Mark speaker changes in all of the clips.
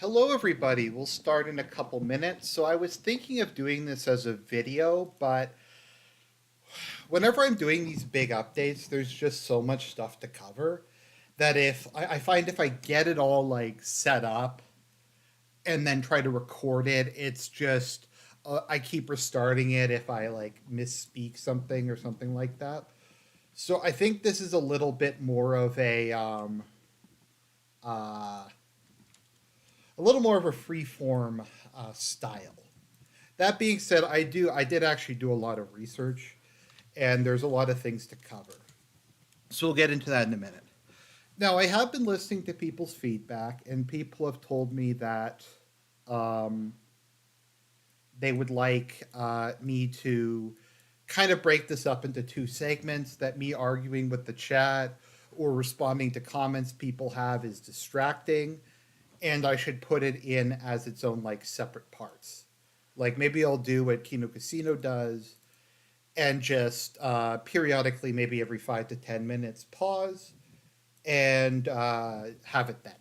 Speaker 1: Hello, everybody. We'll start in a couple minutes. So, I was thinking of doing this as a video, but whenever I'm doing these big updates, there's just so much stuff to cover that if I find if I get it all like set up and then try to record it, it's just I keep restarting it if I like misspeak something or something like that. So, I think this is a little bit more of uh, a little more of a free form style. That being said, I did actually do a lot of research, and there's a lot of things to cover. So we'll get into that in a minute. Now, I have been listening to people's feedback, and people have told me that um, they would like me to kind of break this up into two segments. That me arguing with the chat or responding to comments people have is distracting, and I should put it in as its own like separate parts. Like maybe I'll do what Kino Casino does and just periodically, maybe every 5 to 10 minutes, pause and have it then,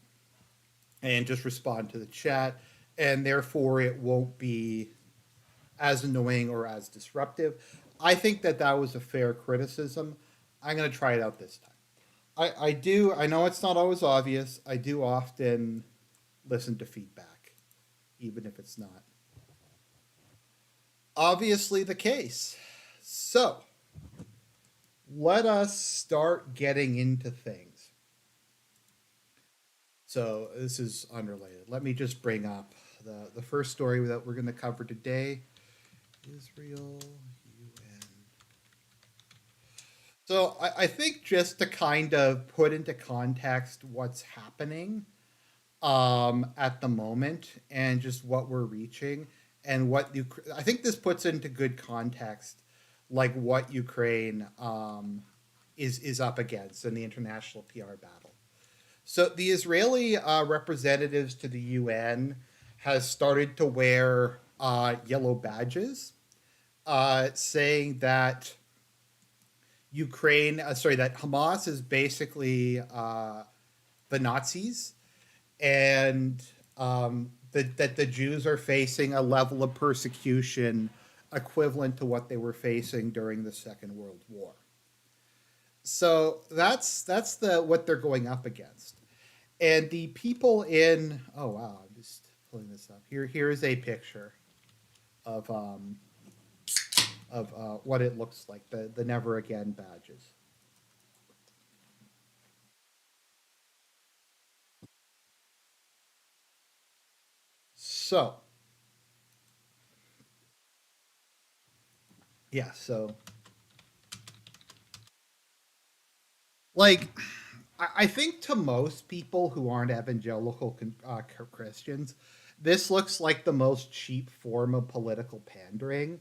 Speaker 1: and just respond to the chat, and therefore it won't be as annoying or as disruptive. I think that that was a fair criticism. I'm going to try it out this time. I know it's not always obvious. I do often listen to feedback, even if it's not obviously the case. So, let us start getting into things. So, this is unrelated. Let me just bring up the first story that we're going to cover today. Israel, UN. So, I think just to kind of put into context what's happening at the moment and just what we're reaching and what I think this puts into good context like what Ukraine is up against in the international PR battle. So the Israeli representatives to the UN has started to wear yellow badges, saying that that Hamas is basically the Nazis, and that the Jews are facing a level of persecution equivalent to what they were facing during the Second World War. So that's the what they're going up against. And the people in oh wow, I'm just pulling this up. Here is a picture of what it looks like, the Never Again badges. So yeah, so like I think to most people who aren't evangelical Christians, this looks like the most cheap form of political pandering.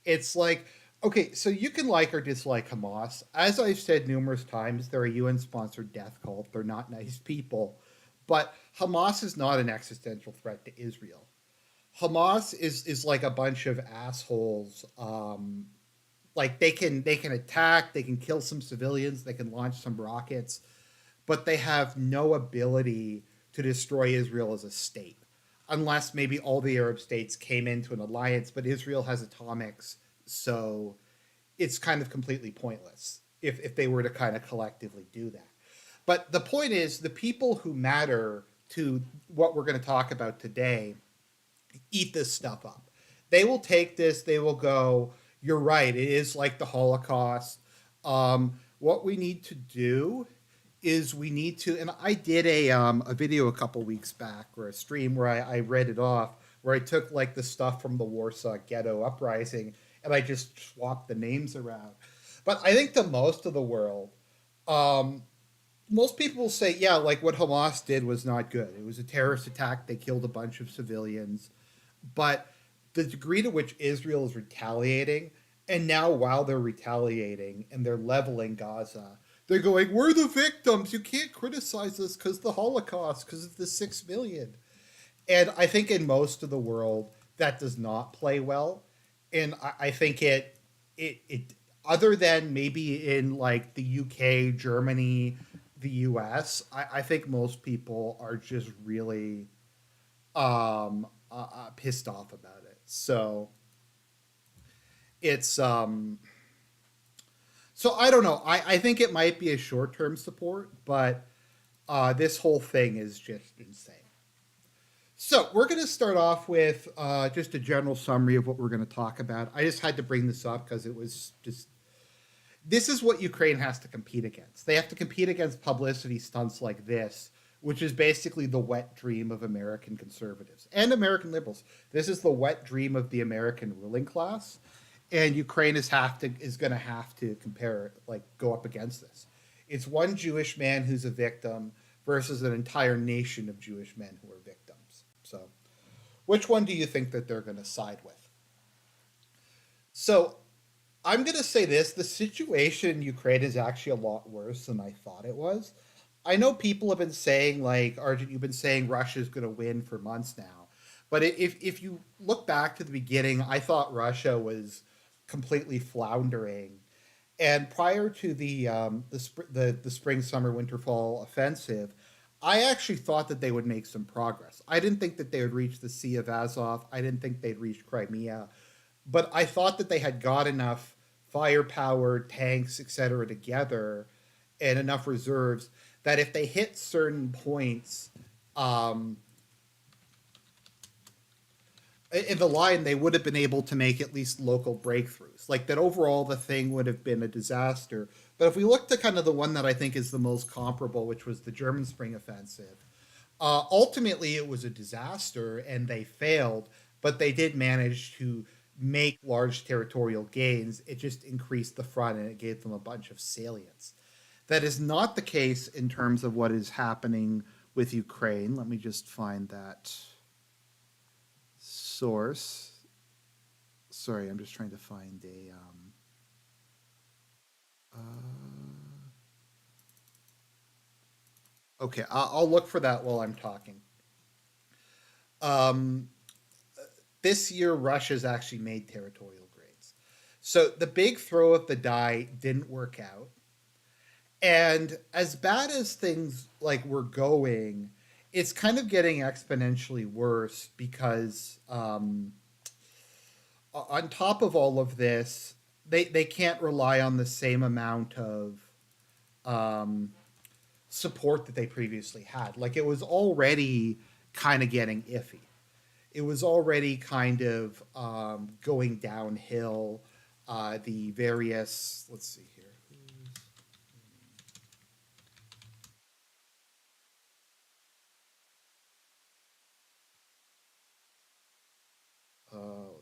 Speaker 1: It's like, okay, so you can like or dislike Hamas. As I've said numerous times, they're a UN sponsored death cult. They're not nice people. But Hamas is not an existential threat to Israel. Hamas is like a bunch of assholes. Like they can attack, they can kill some civilians, they can launch some rockets, but they have no ability to destroy Israel as a state, unless maybe all the Arab states came into an alliance. But Israel has atomics, so it's kind of completely pointless if they were to kind of collectively do that. But the point is, the people who matter to what we're going to talk about today eat this stuff up. They will take this, they will go, you're right, it is like the Holocaust. What we need to do is we need to, and I did a video a couple weeks back, or a stream where I read it off, where I took like the stuff from the Warsaw Ghetto Uprising and I just swapped the names around. But I think to most of the world, um, most people will say, yeah, like what Hamas did was not good. It was a terrorist attack. They killed a bunch of civilians. But the degree to which Israel is retaliating, and now while they're retaliating and they're leveling Gaza, they're going, we're the victims. You can't criticize us because the Holocaust, because of the 6 million. And I think in most of the world, that does not play well. And I think it, other than maybe in like the UK, Germany, the US, I think most people are just really pissed off about it. So it's so I don't know. I think it might be a short term support, but this whole thing is just insane. So we're going to start off with just a general summary of what we're going to talk about. I just had to bring this up because it was just this is what Ukraine has to compete against. They have to compete against publicity stunts like this, which is basically the wet dream of American conservatives and American liberals. This is the wet dream of the American ruling class, and Ukraine is going to have to compare like go up against this. It's one Jewish man who's a victim versus an entire nation of Jewish men who are victims. So, which one do you think that they're going to side with? So, I'm going to say this the situation in Ukraine is actually a lot worse than I thought it was. I know people have been saying, like, Argent, you've been saying Russia's going to win for months now. But if you look back to the beginning, I thought Russia was completely floundering. And prior to the spring, summer, winter, fall offensive, I actually thought that they would make some progress. I didn't think that they would reach the Sea of Azov. I didn't think they'd reach Crimea, but I thought that they had got enough firepower, tanks, etc., together, and enough reserves that if they hit certain points um, in the line, they would have been able to make at least local breakthroughs. Like that, overall, the thing would have been a disaster. But if we look to kind of the one that I think is the most comparable, which was the German Spring Offensive, ultimately it was a disaster and they failed, but they did manage to make large territorial gains. It just increased the front and it gave them a bunch of salience. That is not the case in terms of what is happening with Ukraine. Let me just find that source. Sorry, I'm just trying to find a. Okay, I'll look for that while I'm talking. Um, this year, Russia's actually made territorial gains. So the big throw of the die didn't work out. And as bad as things like were going, it's kind of getting exponentially worse because on top of all of this, they can't rely on the same amount of um, support that they previously had. Like it was already kind of getting iffy. It was already kind of going downhill. The various, let's see here.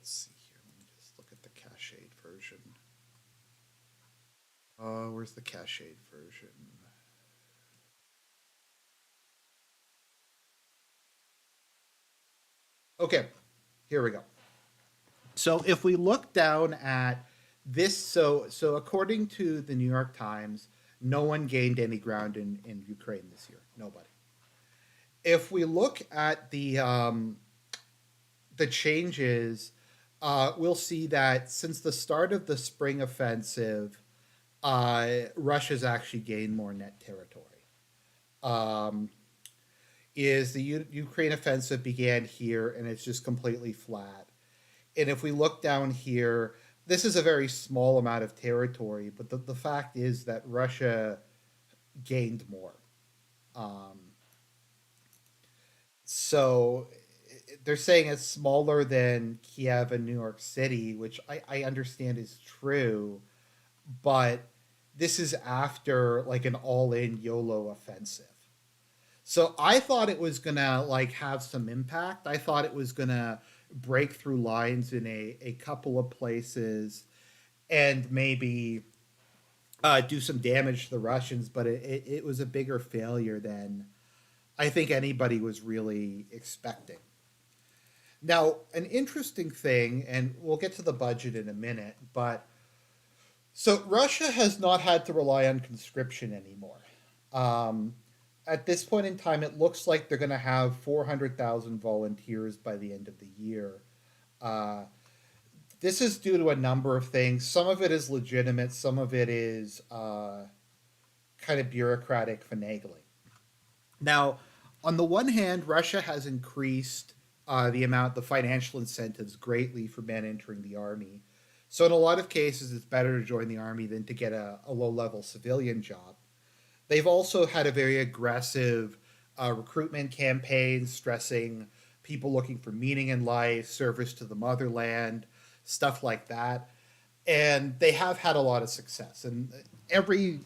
Speaker 1: Let's see here. Let me just look at the cached version. Where's the cached version? Okay, here we go. So if we look down at this, so according to the New York Times, no one gained any ground in Ukraine this year. Nobody. If we look at the changes, we'll see that since the start of the spring offensive, Russia's actually gained more net territory. Um, is the Ukraine offensive began here and it's just completely flat. And if we look down here, this is a very small amount of territory, but the fact is that Russia gained more. Um, so they're saying it's smaller than Kiev and New York City, which I understand is true, but this is after like an all-in YOLO offensive. So I thought it was gonna like have some impact. I thought it was gonna break through lines in a couple of places and maybe do some damage to the Russians, but it was a bigger failure than I think anybody was really expecting. Now, an interesting thing, and we'll get to the budget in a minute, but so Russia has not had to rely on conscription anymore. Um, at this point in time, it looks like they're going to have 400,000 volunteers by the end of the year. Uh, this is due to a number of things. Some of it is legitimate, some of it is kind of bureaucratic finagling. Now, on the one hand, Russia has increased the financial incentives greatly for men entering the army. So in a lot of cases, it's better to join the army than to get a low level civilian job. They've also had a very aggressive recruitment campaign stressing people looking for meaning in life, service to the motherland, stuff like that. And they have had a lot of success. And every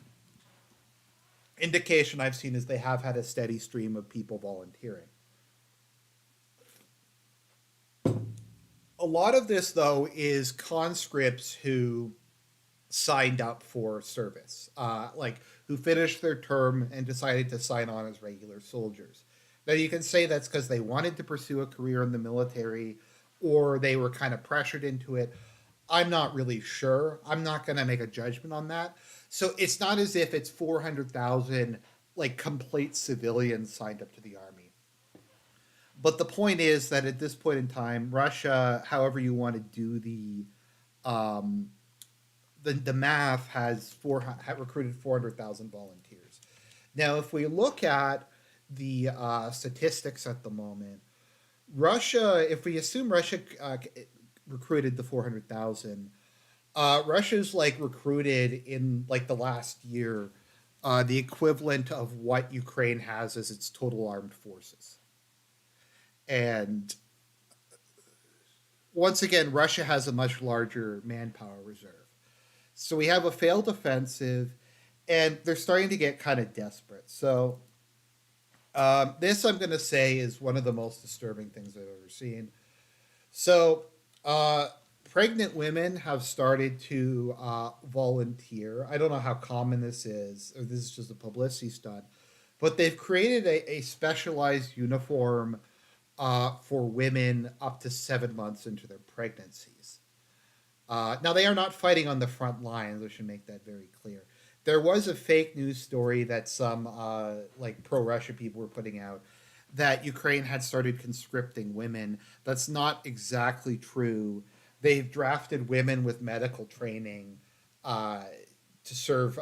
Speaker 1: indication I've seen is they have had a steady stream of people volunteering. A lot of this, though, is conscripts who signed up for service, like who finished their term and decided to sign on as regular soldiers. Now, you can say that's because they wanted to pursue a career in the military or they were kind of pressured into it. I'm not really sure. I'm not going to make a judgment on that. So it's not as if it's 400,000 like complete civilians signed up to the army. But the point is that at this point in time, Russia, however you want to do um, the math, had recruited 400,000 volunteers. Now, if we look at the statistics at the moment, Russia, if we assume Russia recruited the 400,000, Russia's like recruited in like the last year the equivalent of what Ukraine has as its total armed forces. And once again, Russia has a much larger manpower reserve. So we have a failed offensive, and they're starting to get kind of desperate. So this, I'm going to say, is one of the most disturbing things I've ever seen. So pregnant women have started to volunteer. I don't know how common this is, or this is just a publicity stunt, but they've created a specialized uniform for women up to 7 months into their pregnancies. Now, they are not fighting on the front lines. I should make that very clear. There was a fake news story that some like pro-Russia people were putting out that Ukraine had started conscripting women. That's not exactly true. They've drafted women with medical training uh, to serve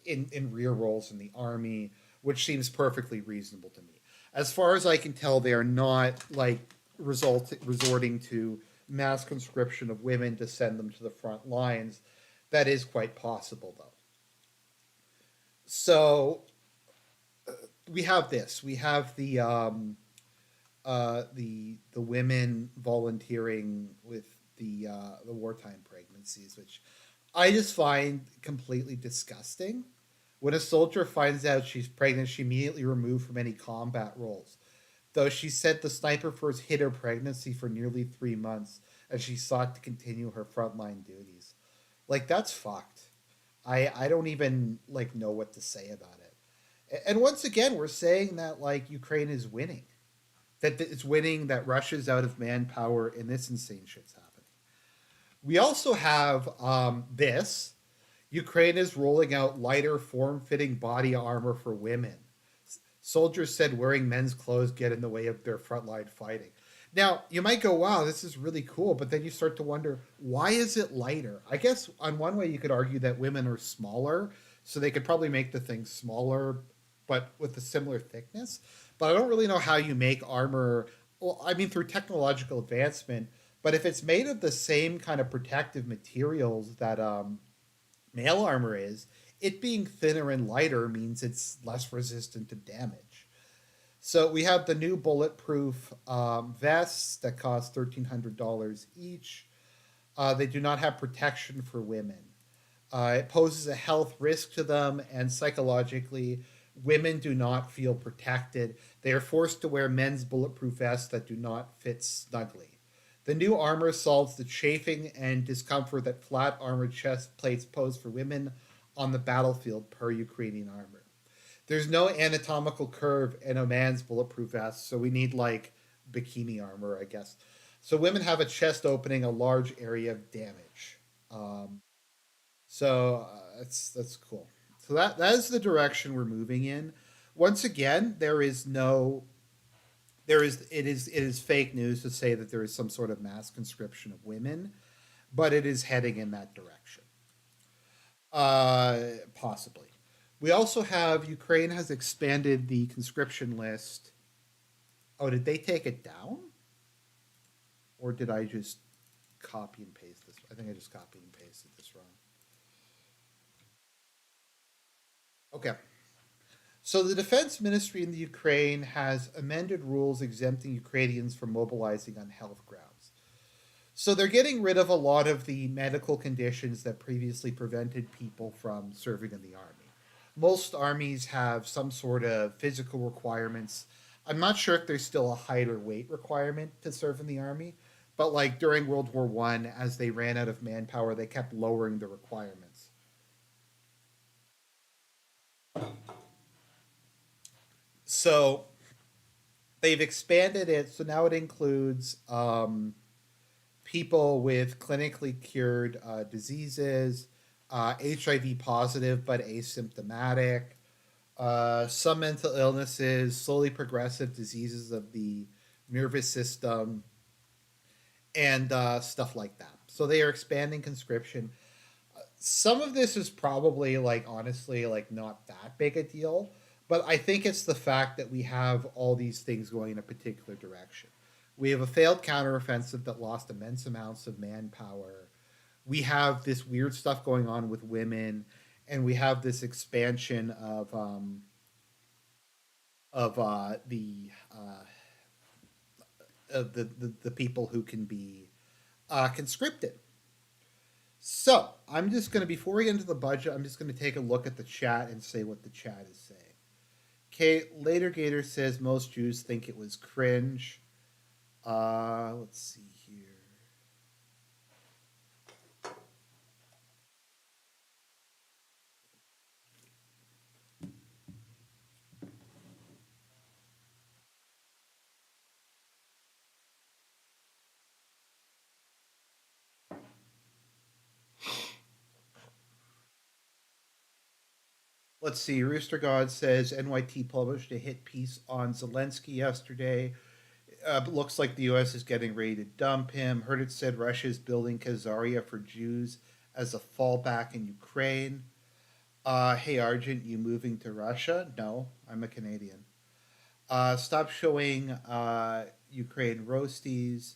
Speaker 1: in rear roles in the army, which seems perfectly reasonable to me. As far as I can tell, they are not like resorting to mass conscription of women to send them to the front lines. That is quite possible, though. So we have this. We have the women volunteering with the wartime pregnancies, which I just find completely disgusting. When a soldier finds out she's pregnant, she immediately removed from any combat roles. Though she said the sniper first hid her pregnancy for nearly 3 months as she sought to continue her frontline duties. Like that's fucked. I don't even like know what to say about it. And once again, we're saying that like Ukraine is winning, that it's winning, that Russia's out of manpower, and this insane shit's happening. We also have this. Ukraine is rolling out lighter, form fitting body armor for women. Soldiers said wearing men's clothes get in the way of their frontline fighting. Now, you might go, wow, this is really cool, but then you start to wonder, why is it lighter? I guess on one way you could argue that women are smaller, so they could probably make the thing smaller, but with a similar thickness. But I don't really know how you make armor, well, I mean, through technological advancement, but if it's made of the same kind of protective materials that male armor is, it being thinner and lighter means it's less resistant to damage. So we have the new bulletproof vests that cost $1,300 each. They do not have protection for women. It poses a health risk to them, and psychologically, women do not feel protected. They are forced to wear men's bulletproof vests that do not fit snugly. The new armor solves the chafing and discomfort that flat armored chest plates pose for women on the battlefield, per Ukrainian armor. There's no anatomical curve in a man's bulletproof vest, so we need like bikini armor, I guess. So women have a chest opening a large area of damage. That's cool. So that is the direction we're moving in. Once again, it is fake news to say that there is some sort of mass conscription of women, but it is heading in that direction. Possibly. We also have Ukraine has expanded the conscription list. Oh, did they take it down? Or did I just copy and paste this? I think I just copied and pasted this wrong. Okay. So the defense ministry in the Ukraine has amended rules exempting Ukrainians from mobilizing on health grounds. So they're getting rid of a lot of the medical conditions that previously prevented people from serving in the army. Most armies have some sort of physical requirements. I'm not sure if there's still a height or weight requirement to serve in the army, but like during World War One, as they ran out of manpower, they kept lowering the requirements. So they've expanded it, so now it includes people with clinically cured diseases, HIV positive but asymptomatic, some mental illnesses, slowly progressive diseases of the nervous system, and stuff like that. So they are expanding conscription. Some of this is probably like honestly like not that big a deal, but I think it's the fact that we have all these things going in a particular direction. We have a failed counteroffensive that lost immense amounts of manpower. We have this weird stuff going on with women, and we have this expansion of the people who can be conscripted. So I'm just going to, before we get into the budget, I'm just going to take a look at the chat and say what the chat is saying. Okay, Later Gator says most Jews think it was cringe. Let's see here. Let's see. Rooster God says NYT published a hit piece on Zelensky yesterday. Looks like the U.S. is getting ready to dump him. Heard it said Russia is building Khazaria for Jews as a fallback in Ukraine. Hey, Argent, you moving to Russia? No, I'm a Canadian. Stop showing Ukraine roasties.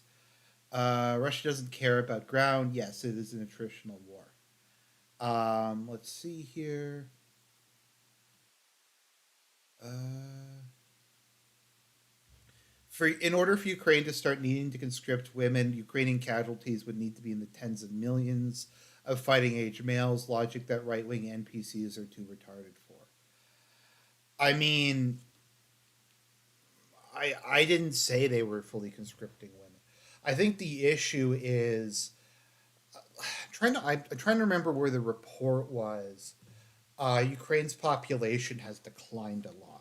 Speaker 1: Russia doesn't care about ground. Yes, it is an attritional war. Let's see here. Uh, in order for Ukraine to start needing to conscript women, Ukrainian casualties would need to be in the tens of millions of fighting age males. Logic that right wing NPCs are too retarded for. I mean, I didn't say they were fully conscripting women. I think the issue is I'm trying to remember where the report was. Ukraine's population has declined a lot.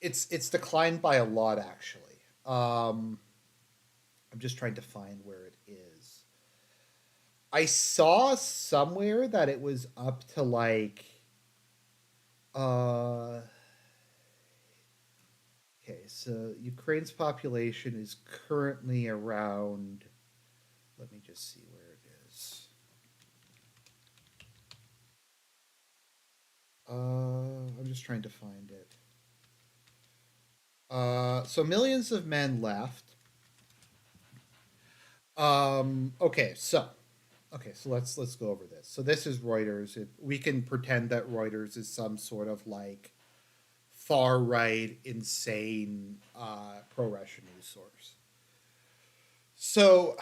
Speaker 1: It's declined by a lot actually. I'm just trying to find where it is. I saw somewhere that it was up to like uh okay, so Ukraine's population is currently around, let me just see where it is. I'm just trying to find it. So millions of men left. Okay, so let's go over this. So this is Reuters. We can pretend that Reuters is some sort of like far right, insane pro Russian news source. So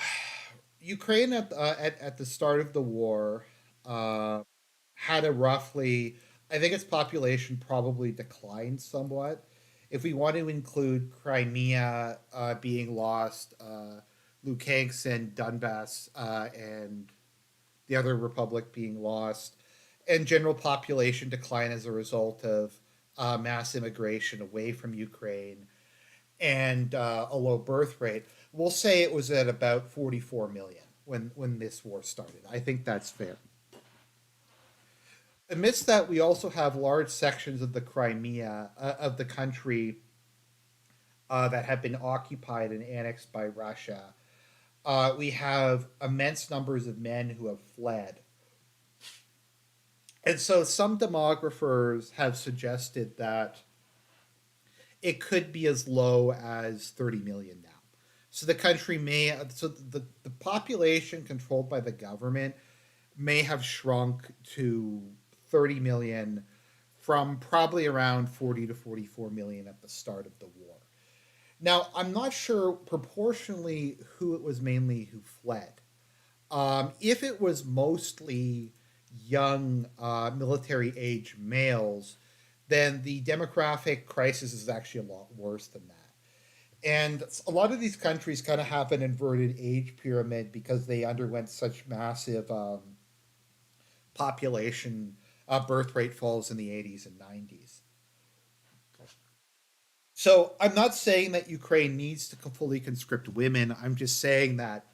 Speaker 1: Ukraine at the start of the war had a roughly, I think its population probably declined somewhat. If we want to include Crimea being lost, Lukansk and Donbass and the other republic being lost, and general population decline as a result of mass immigration away from Ukraine and a low birth rate, we'll say it was at about 44 million when this war started. I think that's fair. Amidst that, we also have large sections of the Crimea of the country that have been occupied and annexed by Russia. We have immense numbers of men who have fled. And so some demographers have suggested that it could be as low as 30 million now. So the country may, so the population controlled by the government may have shrunk to 30 million from probably around 40 to 44 million at the start of the war. Now, I'm not sure proportionally who it was mainly who fled. If it was mostly young military age males, then the demographic crisis is actually a lot worse than that. And a lot of these countries kind of have an inverted age pyramid because they underwent such massive population birth rate falls in the 80s and 90s. So I'm not saying that Ukraine needs to fully conscript women. I'm just saying that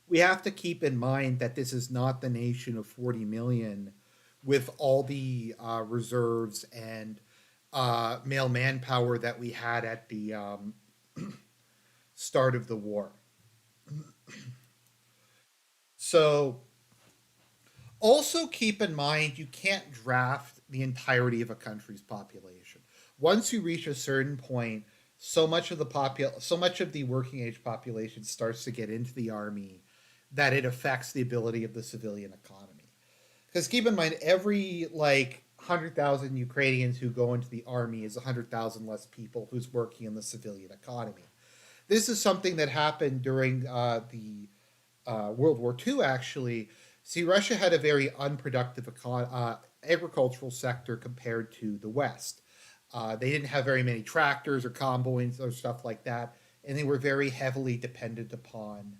Speaker 1: we have to keep in mind that this is not the nation of 40 million with all the reserves and male manpower that we had at the start of the war. So also keep in mind you can't draft the entirety of a country's population. Once you reach a certain point, so much of the working age population starts to get into the army that it affects the ability of the civilian economy. Because keep in mind, every like 100,000 Ukrainians who go into the army is 100,000 less people who's working in the civilian economy. This is something that happened during the World War II, actually. See, Russia had a very unproductive agricultural sector compared to the West. They didn't have very many tractors or combines or stuff like that, and they were very heavily dependent upon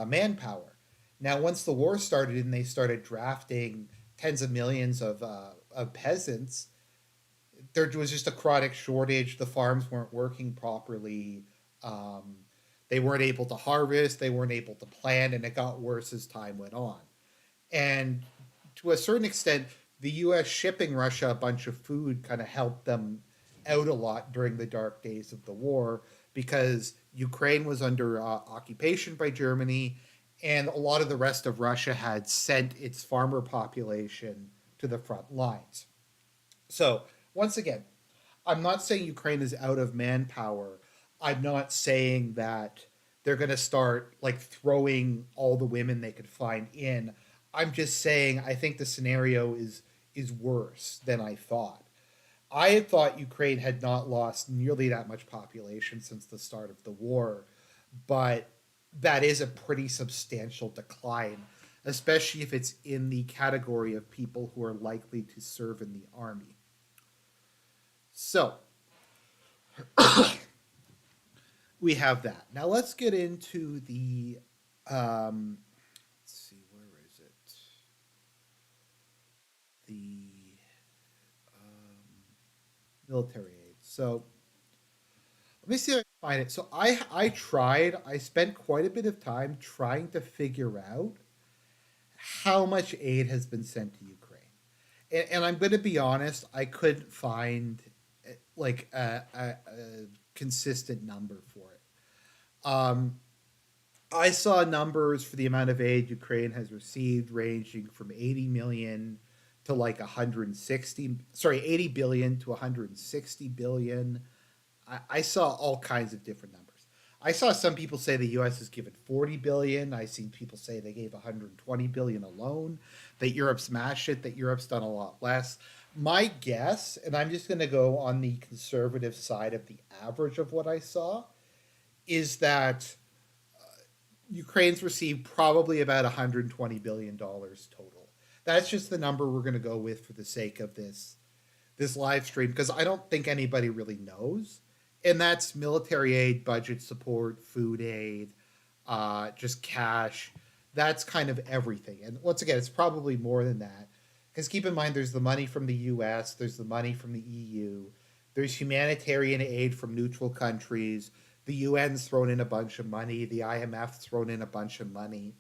Speaker 1: manpower. Now, once the war started and they started drafting tens of millions of peasants, there was just a chronic shortage. The farms weren't working properly. Um, they weren't able to harvest. They weren't able to plant, and it got worse as time went on. And to a certain extent, the U.S. shipping Russia a bunch of food kind of helped them out a lot during the dark days of the war because Ukraine was under occupation by Germany, and a lot of the rest of Russia had sent its farmer population to the front lines. So, once again, I'm not saying Ukraine is out of manpower. I'm not saying that they're going to start like throwing all the women they could find in. I'm just saying I think the scenario is worse than I thought. I had thought Ukraine had not lost nearly that much population since the start of the war, but that is a pretty substantial decline, especially if it's in the category of people who are likely to serve in the army. So, we have that. Now let's get into the let's see, where is it? The military aid. So let me see if I can find it. So I tried. I spent quite a bit of time trying to figure out how much aid has been sent to Ukraine, and I'm going to be honest. I couldn't find like a consistent number for it. I saw numbers for the amount of aid Ukraine has received ranging from 80 million to like 160, sorry, 80 billion to 160 billion. I saw all kinds of different numbers. I saw some people say the US has given 40 billion. I seen people say they gave 120 billion alone, that Europe smashed it, that Europe's done a lot less. My guess, and I'm just going to go on the conservative side of the average of what I saw, is that Ukraine's received probably about $120 billion total. That's just the number we're going to go with for the sake of this live stream because I don't think anybody really knows. And that's military aid, budget support, food aid, just cash. That's kind of everything. And once again, it's probably more than that. Because keep in mind, there's the money from the US, there's the money from the EU, there's humanitarian aid from neutral countries, the UN's thrown in a bunch of money, the IMF's thrown in a bunch of money.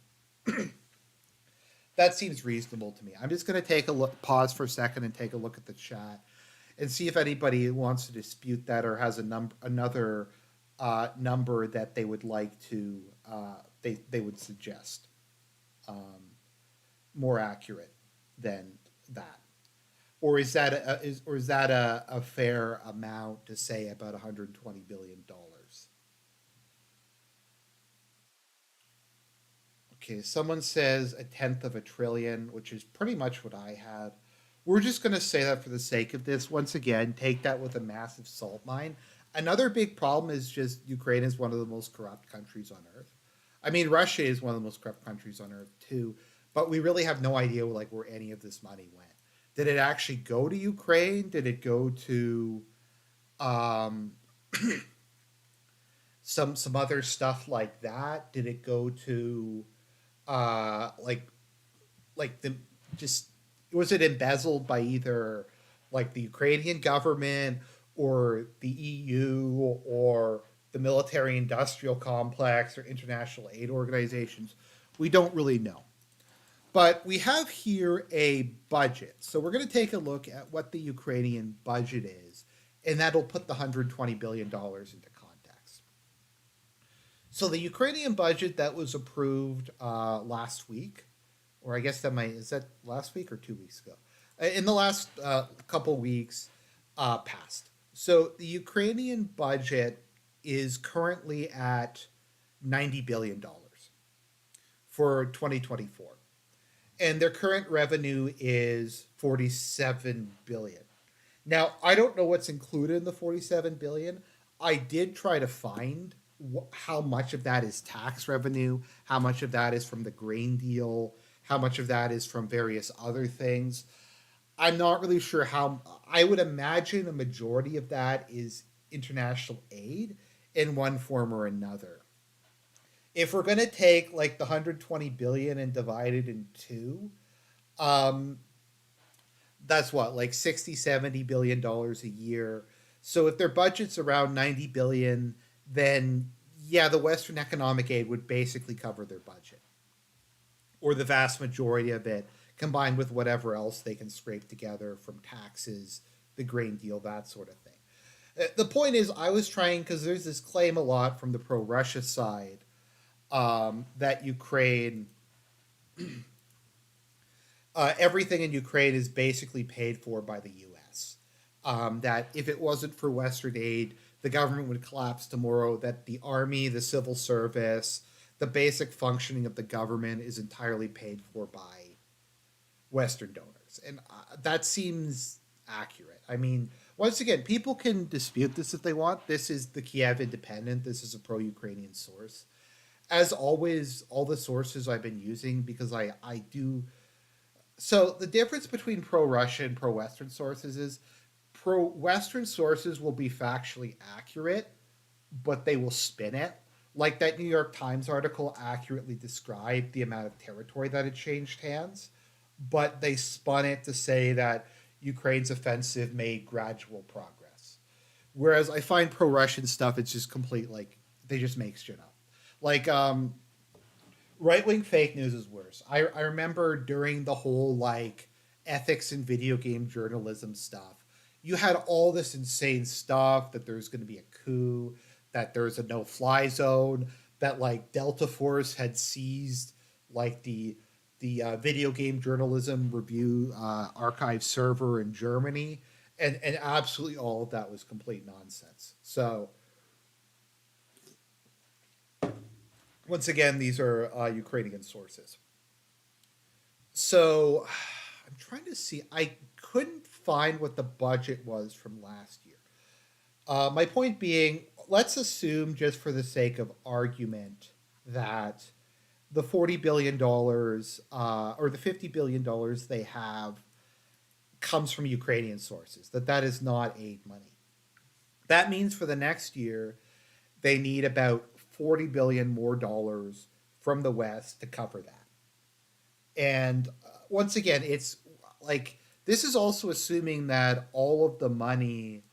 Speaker 1: That seems reasonable to me. I'm just going to take a look, pause for a second, and take a look at the chat, and see if anybody wants to dispute that or has another number that they would like to they would suggest more accurate than that. or is that a fair amount to say about 120 billion dollars? Okay, someone says a tenth of a trillion, which is pretty much what I had. We're just going to say that for the sake of this. Once again, take that with a massive salt mine. Another big problem is just Ukraine is one of the most corrupt countries on earth. I mean, Russia is one of the most corrupt countries on earth too, but we really have no idea like where any of this money went. Did it actually go to Ukraine? Did it go to um, some other stuff like that? Did it go to uh, like the just was it embezzled by either like the Ukrainian government or the EU or the military industrial complex or international aid organizations? We don't really know. But we have here a budget. So we're going to take a look at what the Ukrainian budget is, and that'll put the $120 billion into context. So the Ukrainian budget that was approved last week, or I guess that might is that last week or 2 weeks ago? In the last couple weeks, passed. So the Ukrainian budget is currently at $90 billion for 2024, and their current revenue is 47 billion. Now, I don't know what's included in the 47 billion. I did try to find how much of that is tax revenue, how much of that is from the grain deal, how much of that is from various other things. I'm not really sure how. I would imagine a majority of that is international aid in one form or another. If we're going to take like the 120 billion and divide it in two, um, that's what, like 60, 70 billion dollars a year. So if their budget's around 90 billion, then yeah, the Western economic aid would basically cover their budget, or the vast majority of it, combined with whatever else they can scrape together from taxes, the grain deal, that sort of thing. The point is, I was trying because there's this claim a lot from the pro Russia side that Ukraine, everything in Ukraine is basically paid for by the U.S. That if it wasn't for Western aid, the government would collapse tomorrow. That the army, the civil service, the basic functioning of the government is entirely paid for by Western donors, and that seems accurate. I mean, once again, people can dispute this if they want. This is the Kiev Independent. This is a pro-Ukrainian source. As always, all the sources I've been using because I do. So the difference between pro-Russia and pro-Western sources is pro-Western sources will be factually accurate, but they will spin it. Like that New York Times article accurately described the amount of territory that had changed hands, but they spun it to say that Ukraine's offensive made gradual progress. Whereas I find pro Russian stuff, it's just complete, like, they just make shit up. Like, right wing fake news is worse. I remember during the whole, like, ethics in video game journalism stuff, you had all this insane stuff that there's going to be a coup, that there's a no fly zone, that like Delta Force had seized like the video game journalism review archive server in Germany, and absolutely all of that was complete nonsense. So once again, these are Ukrainian sources. So I'm trying to see. I couldn't find what the budget was from last year. My point being, let's assume, just for the sake of argument, that the $40 billion or the $50 billion they have comes from Ukrainian sources. That is not aid money. That means for the next year, they need about 40 billion more dollars from the West to cover that. And once again, it's like this is also assuming that all of the money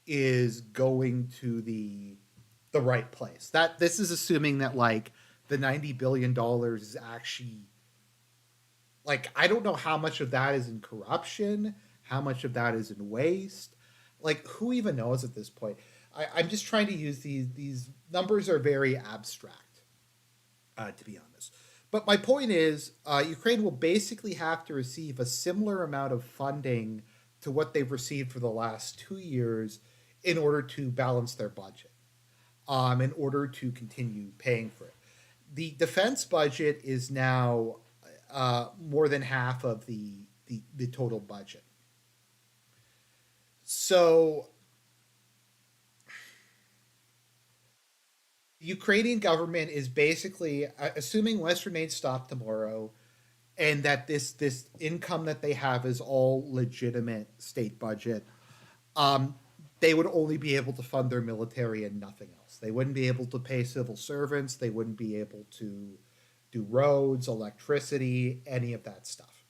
Speaker 1: is going to the right place. That this is assuming that like the $90 billion is actually, like, I don't know how much of that is in corruption, how much of that is in waste. Like, who even knows at this point? I'm just trying to use these numbers are very abstract, to be honest. But my point is, Ukraine will basically have to receive a similar amount of funding to what they've received for the last 2 years in order to balance their budget, in order to continue paying for it. The defense budget is now more than half of the total budget. So the Ukrainian government is basically assuming Western aid stop tomorrow, and that this income that they have is all legitimate state budget. Um, they would only be able to fund their military and nothing else. They wouldn't be able to pay civil servants. They wouldn't be able to do roads, electricity, any of that stuff.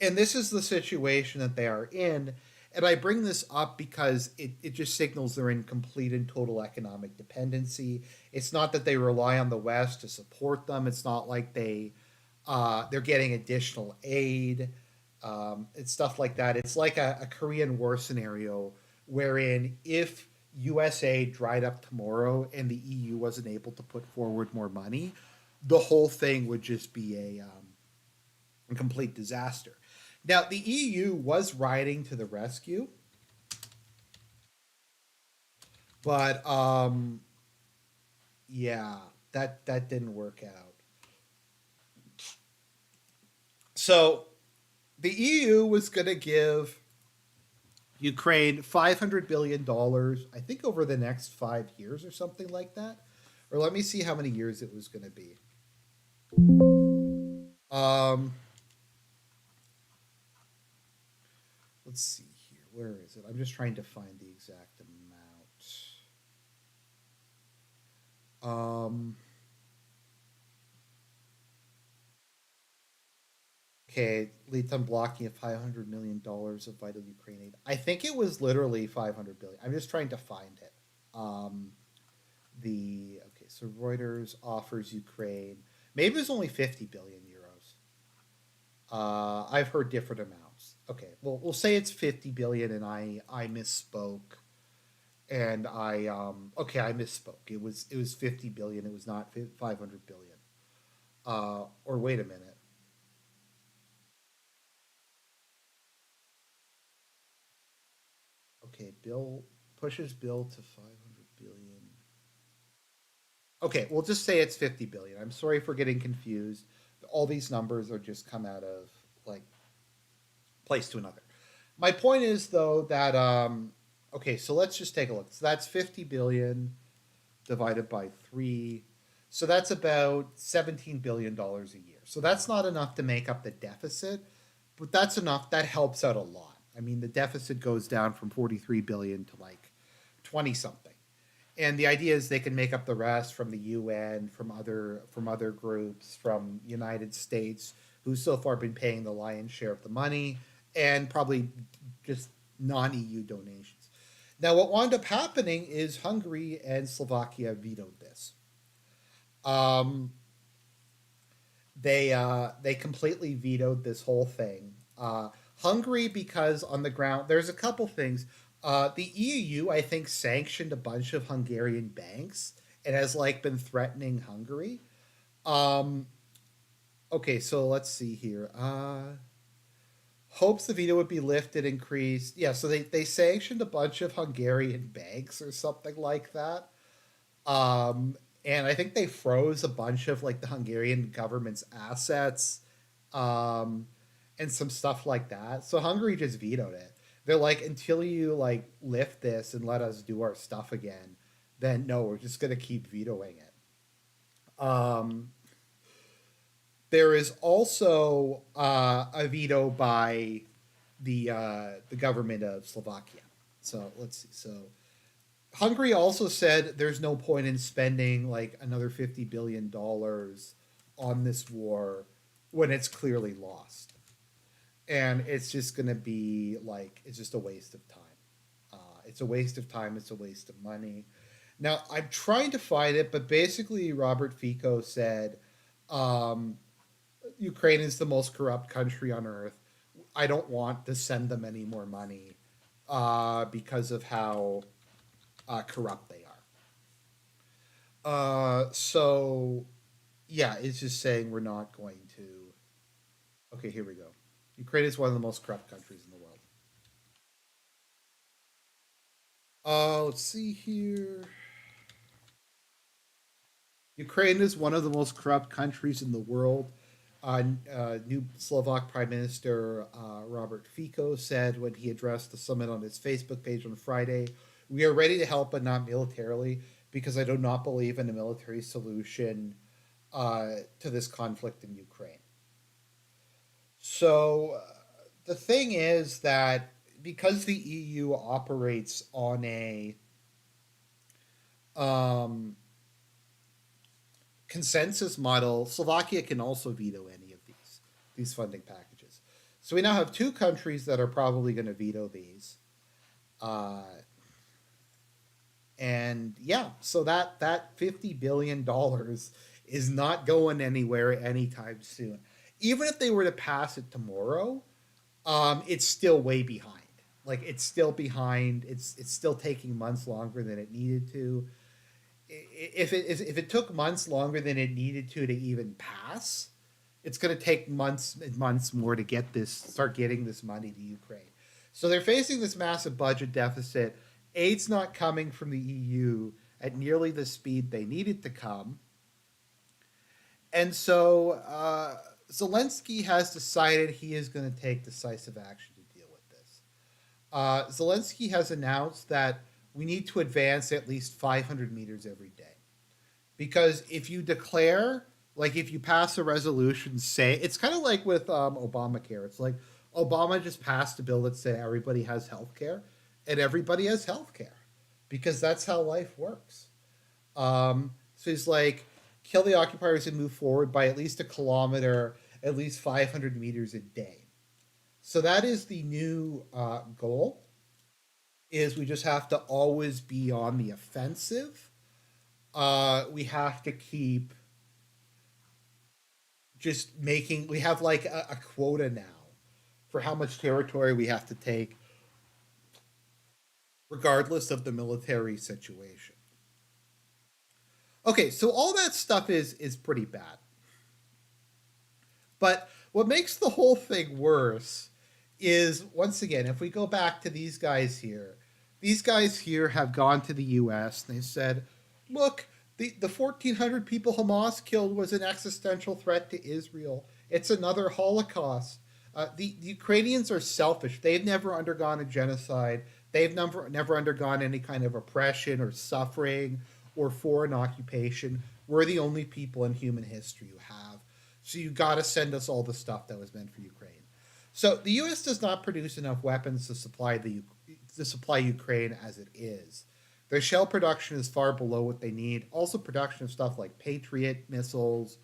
Speaker 1: And this is the situation that they are in. And I bring this up because it just signals they're in complete and total economic dependency. It's not that they rely on the West to support them. It's not like they're getting additional aid. It's stuff like that. It's like a Korean War scenario wherein if USA dried up tomorrow and the EU wasn't able to put forward more money, the whole thing would just be a complete disaster. Now, the EU was riding to the rescue, but yeah, that didn't work out. So the EU was going to give Ukraine $500 billion, I think, over the next 5 years or something like that. Or let me see how many years it was going to be. Um, let's see here. Where is it? I'm just trying to find the exact amount. Okay, lead time blocking of $500 million of vital Ukraine aid. I think it was literally 500 billion. I'm just trying to find it. Um, the okay, so Reuters offers Ukraine. Maybe it was only 50 billion euros. I've heard different amounts. Okay, well we'll say it's 50 billion, and I misspoke, and I misspoke. It was 50 billion. It was not 500 billion. Or wait a minute. Okay, bill pushes bill to 500 billion. Okay, we'll just say it's 50 billion. I'm sorry for getting confused. All these numbers are just come out of like place to another. My point is though that okay, so let's just take a look. So that's 50 billion divided by 3. So that's about $17 billion a year. So that's not enough to make up the deficit, but that's enough. That helps out a lot. I mean, the deficit goes down from 43 billion to like 20 something. And the idea is they can make up the rest from the UN, from other groups, from United States, who's so far been paying the lion's share of the money, and probably just non-EU donations. Now, what wound up happening is Hungary and Slovakia vetoed this. Um, they completely vetoed this whole thing. Hungary, because on the ground, there's a couple things. The EU, I think, sanctioned a bunch of Hungarian banks and has like been threatening Hungary. Um, okay, so let's see here. Hopes the veto would be lifted increased. Yeah, so they sanctioned a bunch of Hungarian banks or something like that. Um, and I think they froze a bunch of like the Hungarian government's assets, um, and some stuff like that. So Hungary just vetoed it. They're like, until you like lift this and let us do our stuff again, then no, we're just gonna keep vetoing it. Um, there is also a veto by the government of Slovakia. So let's see. So Hungary also said there's no point in spending like another $50 billion on this war when it's clearly lost, and it's just going to be like it's just a waste of time. It's a waste of time. It's a waste of money. Now I'm trying to find it, but basically Robert Fico said um, Ukraine is the most corrupt country on earth. I don't want to send them any more money because of how corrupt they are. So yeah, it's just saying we're not going to. Okay, here we go. Ukraine is one of the most corrupt countries in the Let's see here. Ukraine is one of the most corrupt countries in the world. New Slovak Prime Minister Robert Fico said when he addressed the summit on his Facebook page on Friday, "We are ready to help, but not militarily, because I do not believe in a military solution to this conflict in Ukraine." So the thing is that because the EU operates on a um, consensus model, Slovakia can also veto any of these funding packages. So we now have two countries that are probably going to veto these, uh, and yeah, so that $50 billion is not going anywhere anytime soon. Even if they were to pass it tomorrow, it's still way behind. Like it's still behind. It's still taking months longer than it needed to. If it took months longer than it needed to even pass, it's going to take months and months more to start getting this money to Ukraine. So they're facing this massive budget deficit. Aid's not coming from the EU at nearly the speed they need it to come, and so Zelensky has decided he is going to take decisive action to deal with this. Zelensky has announced that we need to advance at least 500 meters every day. Because if you declare, like if you pass a resolution, say, it's kind of like with Obamacare. It's like Obama just passed a bill that said everybody has health care, and everybody has health care because that's how life works. So he's like, kill the occupiers and move forward by at least a kilometer, at least 500 meters a day. So that is the new goal. Is we just have to always be on the offensive. We have to keep just making. We have like a quota now for how much territory we have to take, regardless of the military situation. Okay, so all that stuff is pretty bad. But what makes the whole thing worse is, once again, if we go back to these guys here have gone to the US and they said, look, the 1,400 people Hamas killed was an existential threat to Israel. It's another Holocaust. The Ukrainians are selfish. They've never undergone a genocide. They've never undergone any kind of oppression or suffering or foreign occupation. We're the only people in human history who have. So you got to send us all the stuff that was meant for Ukraine. So the U.S. does not produce enough weapons to supply Ukraine as it is. Their shell production is far below what they need. Also, production of stuff like Patriot missiles,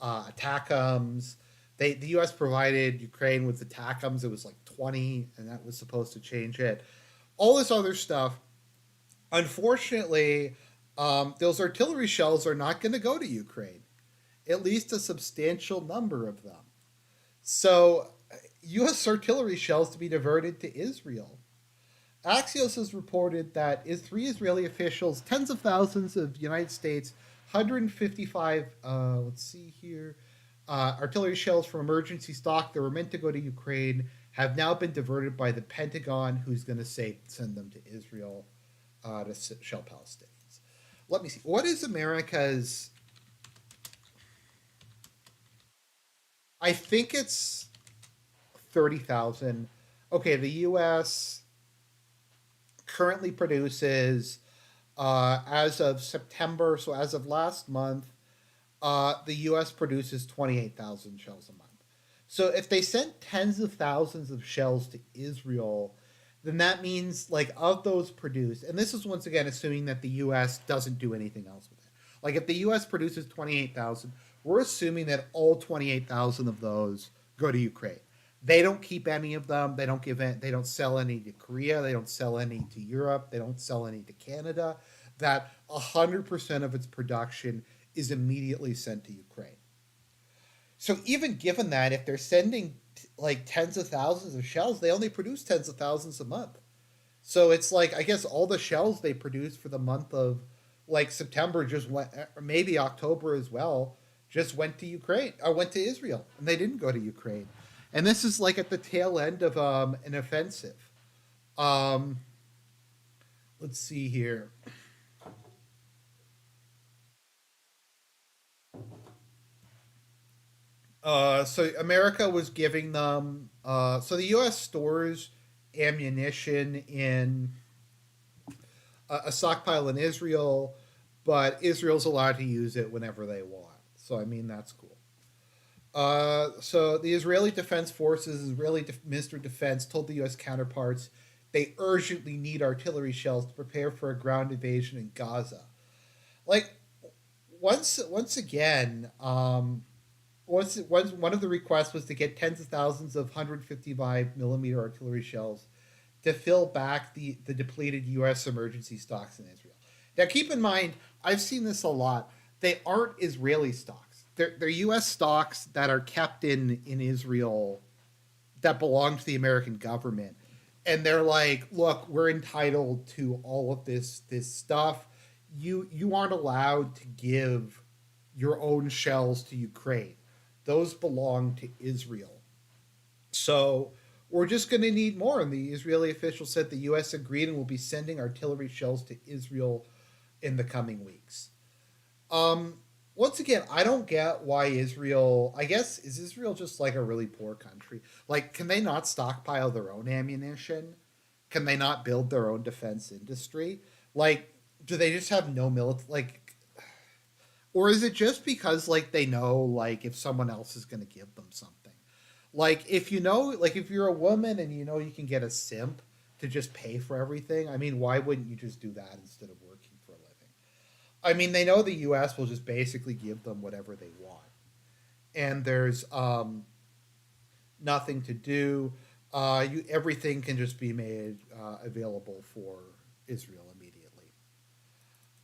Speaker 1: ATACMs. The U.S. provided Ukraine with ATACMs. It was like 20, and that was supposed to change it. All this other stuff. Unfortunately, those artillery shells are not going to go to Ukraine. At least a substantial number of them. So, U.S. artillery shells to be diverted to Israel. Axios has reported that three Israeli officials, tens of thousands of United States, 155, let's see here, artillery shells from emergency stock that were meant to go to Ukraine have now been diverted by the Pentagon, who's going to send them to Israel to shell Palestinians. Let me see. What is America's? I think it's 30,000. Okay, the U.S. currently produces, as of September, so as of last month, the U.S. produces 28,000 shells a month. So if they sent tens of thousands of shells to Israel, then that means, like, of those produced, and this is once again assuming that the U.S. doesn't do anything else with it. Like, if the U.S. produces 28,000, we're assuming that all 28,000 of those go to Ukraine. They don't keep any of them. They don't give it. They don't sell any to Korea. They don't sell any to Europe. They don't sell any to Canada. That 100% of its production is immediately sent to Ukraine. So even given that, if they're sending like tens of thousands of shells, they only produce tens of thousands a month. So it's like, I guess all the shells they produced for the month of like September just went, or maybe October as well, just went to Ukraine or went to Israel, and they didn't go to Ukraine. And this is like at the tail end of an offensive. Um, Let's see here. So America was giving them. So the U.S. stores ammunition in a stockpile in Israel, but Israel's allowed to use it whenever they want. So I mean that's cool. So the Israeli Defense Forces, Minister of Defense, told the U.S. counterparts they urgently need artillery shells to prepare for a ground invasion in Gaza. Like once again, one of the requests was to get tens of thousands of 155 millimeter artillery shells to fill back the depleted U.S. emergency stocks in Israel. Now, keep in mind, I've seen this a lot. They aren't Israeli stocks. They're U.S. stocks that are kept in Israel that belong to the American government, and they're like, "Look, we're entitled to all of this stuff. You aren't allowed to give your own shells to Ukraine. Those belong to Israel. So we're just going to need more." And the Israeli official said the U.S. agreed and will be sending artillery shells to Israel in the coming weeks. Um, Once again, I don't get why Israel. I guess is Israel just like a really poor country? Like, can they not stockpile their own ammunition? Can they not build their own defense industry? Like, do they just have no military? Like, or is it just because like they know like if someone else is going to give them something? Like if you know, like if you're a woman and you know you can get a simp to just pay for everything, I mean, why wouldn't you just do that instead of working for a living? I mean, they know the U.S. will just basically give them whatever they want, and there's nothing to do. Everything can just be made available for Israel immediately.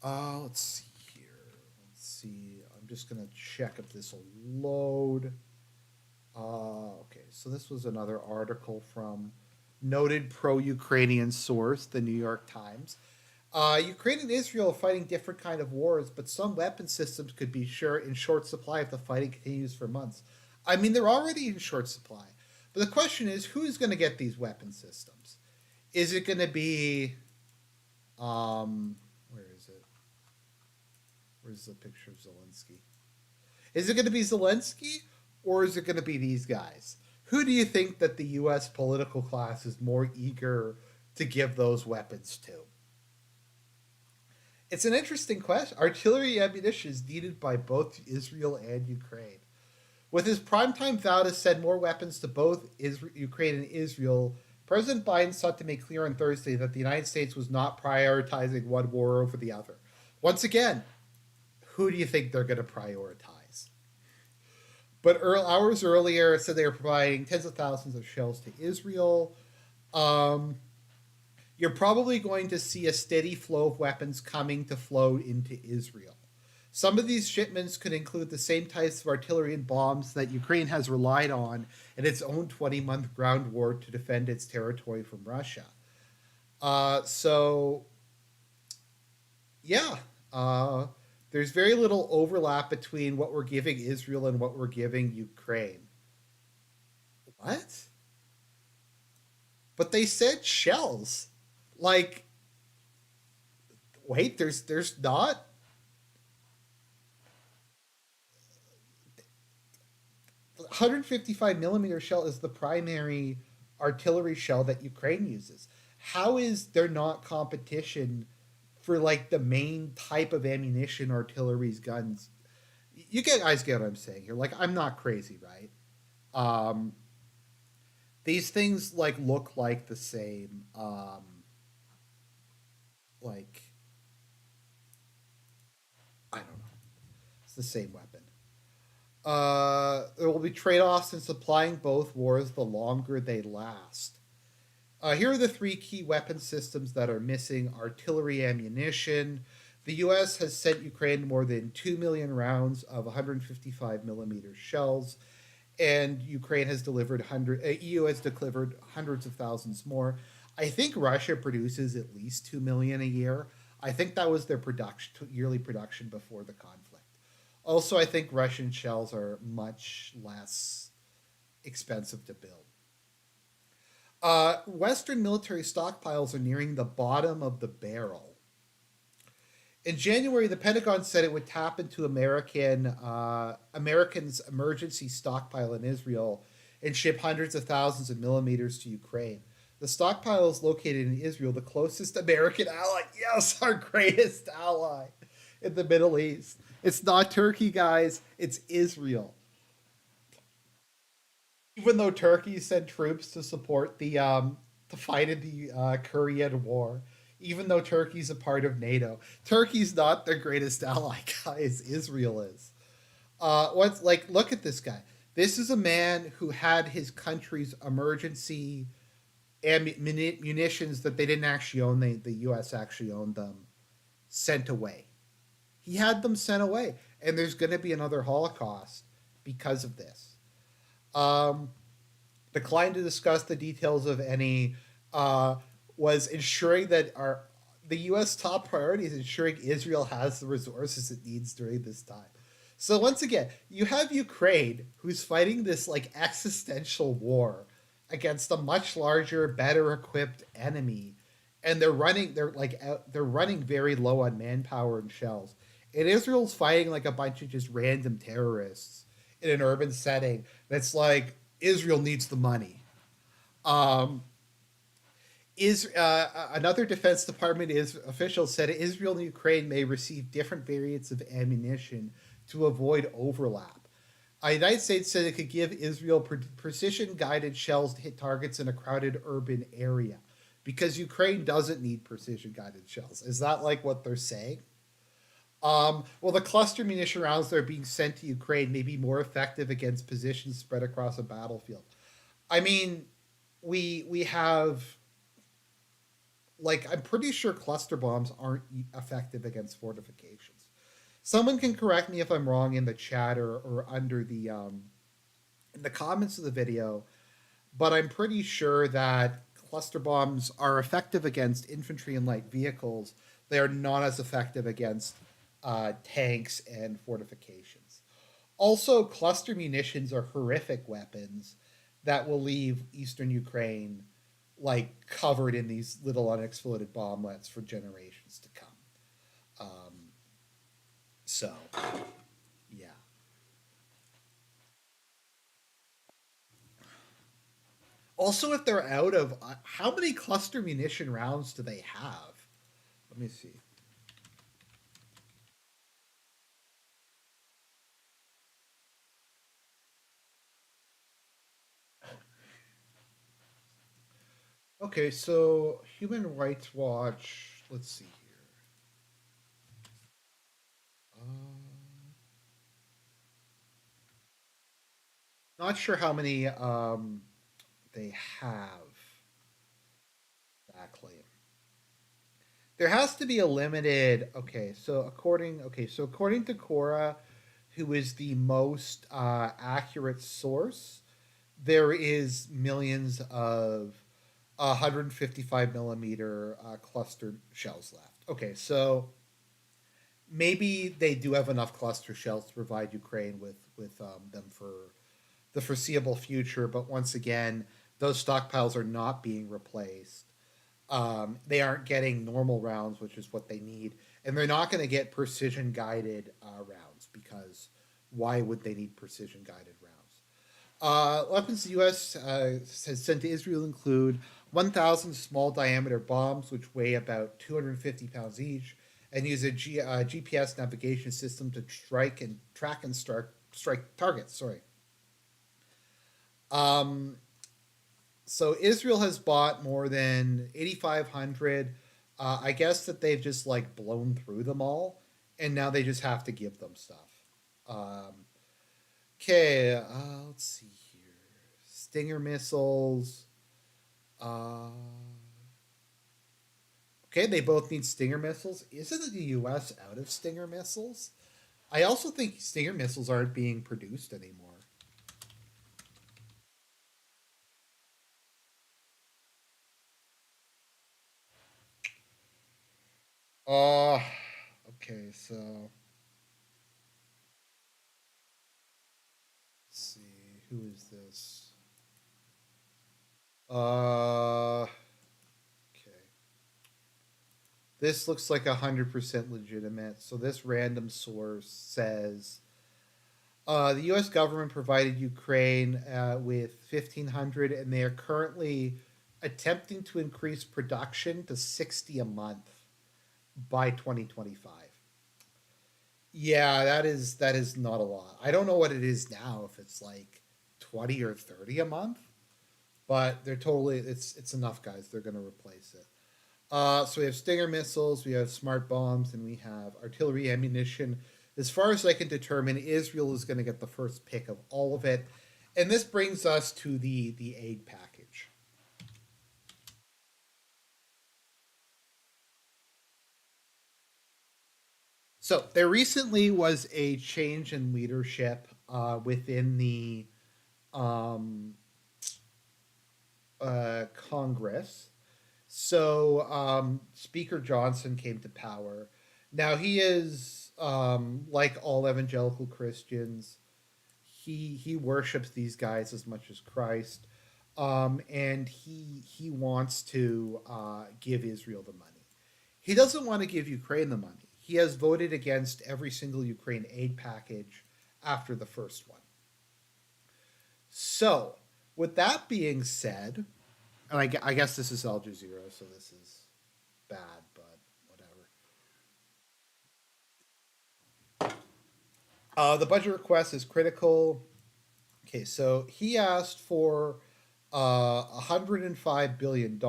Speaker 1: Let's see here. Let's see. I'm just gonna check if this will load. Okay, so this was another article from noted pro-Ukrainian source, the New York Times. Ukraine and Israel are fighting different kind of wars, but some weapon systems could be sure in short supply if the fighting continues for months. I mean, they're already in short supply, but the question is, who's going to get these weapon systems? Is it going to be, where is it? Where's the picture of Zelensky? Is it going to be Zelensky or is it going to be these guys? Who do you think that the U.S. political class is more eager to give those weapons to? It's an interesting question. Artillery ammunition is needed by both Israel and Ukraine. With his primetime vow to send more weapons to both Ukraine and Israel, President Biden sought to make clear on Thursday that the United States was not prioritizing one war over the other. Once again, who do you think they're going to prioritize? But hours earlier, said they were providing tens of thousands of shells to Israel. Um, you're probably going to see a steady flow of weapons coming to flow into Israel. Some of these shipments could include the same types of artillery and bombs that Ukraine has relied on in its own 20-month ground war to defend its territory from Russia. So, yeah, uh, there's very little overlap between what we're giving Israel and what we're giving Ukraine. What? But they said shells. Like, wait, there's not 155 millimeter shell is the primary artillery shell that Ukraine uses. How is there not competition for like the main type of ammunition artillery's guns? You guys get what I'm saying here. Like I'm not crazy, right? Um, these things like look like the same. Like I don't know, it's the same weapon. There will be trade-offs in supplying both wars the longer they last. Here are the three key weapon systems that are missing artillery ammunition. The U.S. has sent Ukraine more than 2 million rounds of 155 millimeter shells, and Ukraine has EU has delivered hundreds of thousands more. I think Russia produces at least 2 million a year. I think that was their production yearly production before the conflict. Also, I think Russian shells are much less expensive to build. Western military stockpiles are nearing the bottom of the barrel. In January, the Pentagon said it would tap into Americans' emergency stockpile in Israel and ship hundreds of thousands of millimeters to Ukraine. The stockpile is located in Israel, the closest American ally. Yes, our greatest ally in the Middle East. It's not Turkey, guys. It's Israel. Even though Turkey sent troops to support the to fight in the Korean War, even though Turkey's a part of NATO, Turkey's not their greatest ally, guys. Israel is. What's like? Look at this guy. This is a man who had his country's emergency munitions that they didn't actually own. The U.S. actually owned them. Sent away. He had them sent away, and there's going to be another Holocaust because of this. Um, declined to discuss the details of any was ensuring that our the U.S. top priority is ensuring Israel has the resources it needs during this time. So once again, you have Ukraine who's fighting this like existential war against a much larger, better equipped enemy, and they're running very low on manpower and shells. And Israel's fighting like a bunch of just random terrorists in an urban setting that's like Israel needs the money. Um, is Another Defense Department is official said Israel and Ukraine may receive different variants of ammunition to avoid overlap. The United States said it could give Israel precision guided shells to hit targets in a crowded urban area because Ukraine doesn't need precision guided shells. Is that like what they're saying? Well, the cluster munition rounds that are being sent to Ukraine may be more effective against positions spread across a battlefield. I mean, we have like I'm pretty sure cluster bombs aren't effective against fortifications. Someone can correct me if I'm wrong in the chat or under the in the comments of the video, but I'm pretty sure that cluster bombs are effective against infantry and light vehicles. They are not as effective against tanks and fortifications. Also, cluster munitions are horrific weapons that will leave eastern Ukraine like covered in these little unexploded bomblets for generations to come. Um, so, yeah. Also, if they're out of how many cluster munition rounds do they have? Let me see. Okay, so Human Rights Watch. Let's see here. Not sure how many they have exactly. There has to be a limited. Okay, so according to Cora, who is the most accurate source, there is millions of 155 millimeter clustered shells left. Okay, so maybe they do have enough cluster shells to provide Ukraine with them for the foreseeable future. But once again, those stockpiles are not being replaced. They aren't getting normal rounds, which is what they need, and they're not going to get precision guided rounds because why would they need precision guided rounds? Weapons the U.S. Has sent to Israel include 1,000 small diameter bombs, which weigh about 250 pounds each, and use a GPS navigation system to strike and track and strike targets. Sorry. Um, so Israel has bought more than 8,500. I guess that they've just like blown through them all, and now they just have to give them stuff. Um, okay, let's see here. Stinger missiles. Uh, okay, they both need Stinger missiles. Isn't the U.S. out of Stinger missiles? I also think Stinger missiles aren't being produced anymore. Uh, okay, so let's see. Who is this? Okay. This looks like 100% legitimate. So this random source says the U.S. government provided Ukraine with 1,500, and they are currently attempting to increase production to 60 a month by 2025. Yeah, that is not a lot. I don't know what it is now, if it's like 20 or 30 a month, but they're totally it's enough, guys. They're going to replace it. So we have Stinger missiles, we have smart bombs, and we have artillery ammunition. As far as I can determine, Israel is going to get the first pick of all of it. And this brings us to the aid package. So there recently was a change in leadership within the um, Congress. So Speaker Johnson came to power. Now he is like all evangelical Christians. He worships these guys as much as Christ, and he wants to give Israel the money. He doesn't want to give Ukraine the money. He has voted against every single Ukraine aid package after the first one. So, with that being said, and I guess this is Al Jazeera, so this is bad, but whatever. The budget request is critical. Okay, so he asked for $105 billion,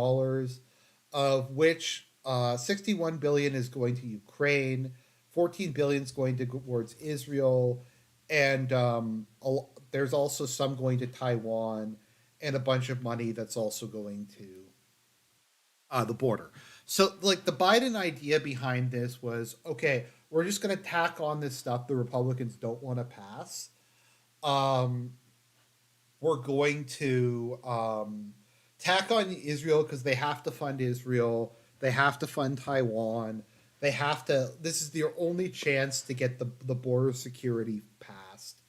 Speaker 1: of which 61 billion is going to Ukraine, 14 billion is going towards Israel, and there's also some going to Taiwan, and a bunch of money that's also going to the border. So, like, the Biden idea behind this was, okay, we're just going to tack on this stuff the Republicans don't want to pass. Um, we're going to tack on Israel because they have to fund Israel. They have to fund Taiwan. They have to. This is their only chance to get the border security passed.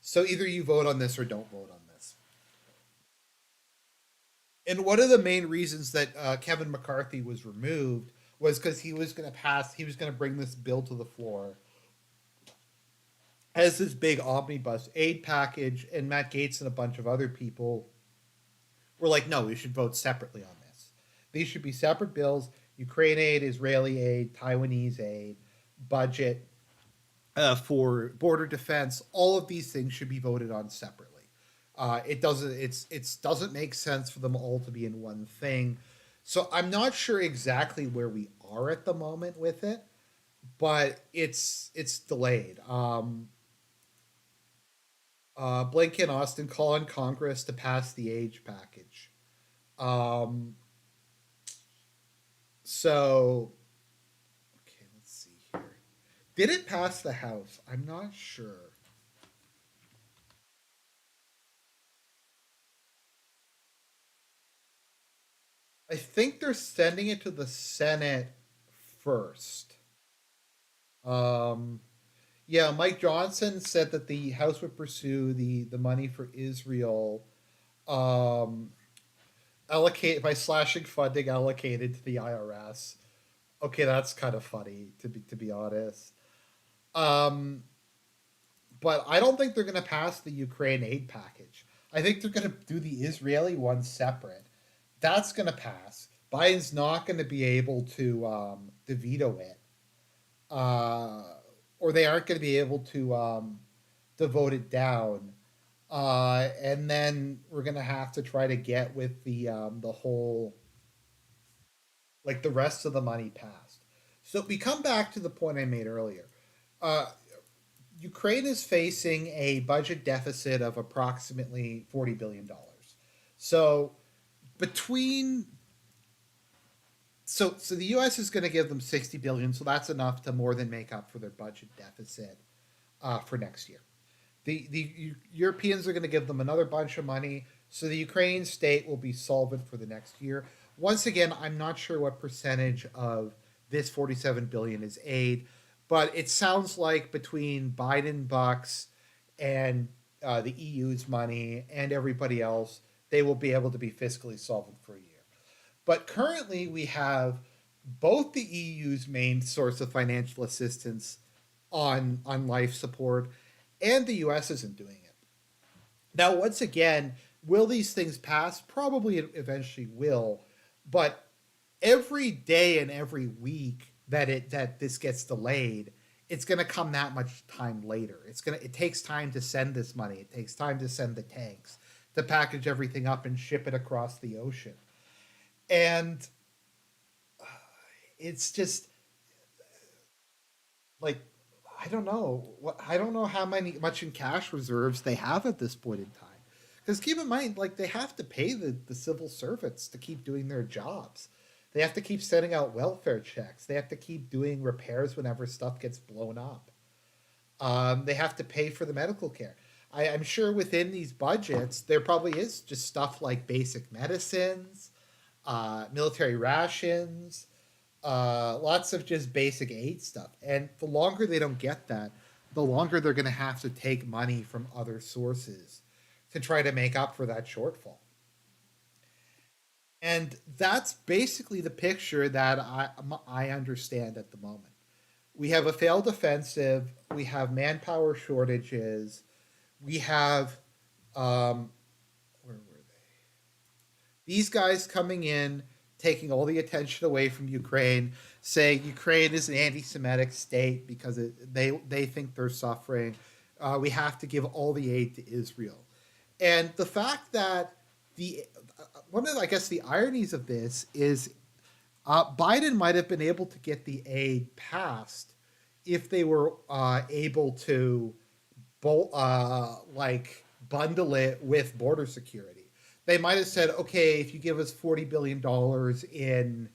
Speaker 1: So either you vote on this or don't vote on this. And one of the main reasons that Kevin McCarthy was removed was because he was going to pass. He was going to bring this bill to the floor as this big omnibus aid package, and Matt Gaetz and a bunch of other people were like, no, we should vote separately on this. These should be separate bills: Ukraine aid, Israeli aid, Taiwanese aid, budget for border defense. All of these things should be voted on separately. It doesn't. It's doesn't make sense for them all to be in one thing. So I'm not sure exactly where we are at the moment with it, but it's delayed. Blinken, Austin call on Congress to pass the age package. Um, so, okay, let's see here. Did it pass the House? I'm not sure. I think they're sending it to the Senate first. Um, yeah, Mike Johnson said that the House would pursue the money for Israel, um, allocate by slashing funding allocated to the IRS. Okay, that's kind of funny to be honest. Um, but I don't think they're going to pass the Ukraine aid package. I think they're going to do the Israeli one separate. That's going to pass. Biden's not going to be able to veto it, uh, or they aren't going to be able to vote it down. And then we're going to have to try to get with the whole, like, the rest of the money passed. So we come back to the point I made earlier. Uh, Ukraine is facing a budget deficit of approximately $40 billion. So between so the U.S. is going to give them 60 billion, so that's enough to more than make up for their budget deficit for next year. The Europeans are going to give them another bunch of money, so the Ukrainian state will be solvent for the next year. Once again, I'm not sure what percentage of this 47 billion is aid, but it sounds like between Biden bucks and the EU's money and everybody else, they will be able to be fiscally solvent for a year. But currently, we have both the EU's main source of financial assistance on life support, and the US isn't doing it. Now, once again, will these things pass? Probably it eventually will, but every day and every week that this gets delayed, it's going to come that much time later. It takes time to send this money. It takes time to send the tanks, to package everything up and ship it across the ocean. And it's just like I don't know how much in cash reserves they have at this point in time. Because keep in mind, like they have to pay the civil servants to keep doing their jobs. They have to keep sending out welfare checks. They have to keep doing repairs whenever stuff gets blown up. They have to pay for the medical care. I'm sure within these budgets, there probably is just stuff like basic medicines, military rations, lots of just basic aid stuff. And the longer they don't get that, the longer they're going to have to take money from other sources to try to make up for that shortfall. And that's basically the picture that I understand at the moment. We have a failed offensive. We have manpower shortages. We have where were these guys coming in, taking all the attention away from Ukraine, saying Ukraine is an anti-Semitic state because they think they're suffering. We have to give all the aid to Israel, and the fact that the one of I guess the ironies of this is Biden might have been able to get the aid passed if they were able to like bundle it with border security. They might have said, okay, if you give us $40 billion in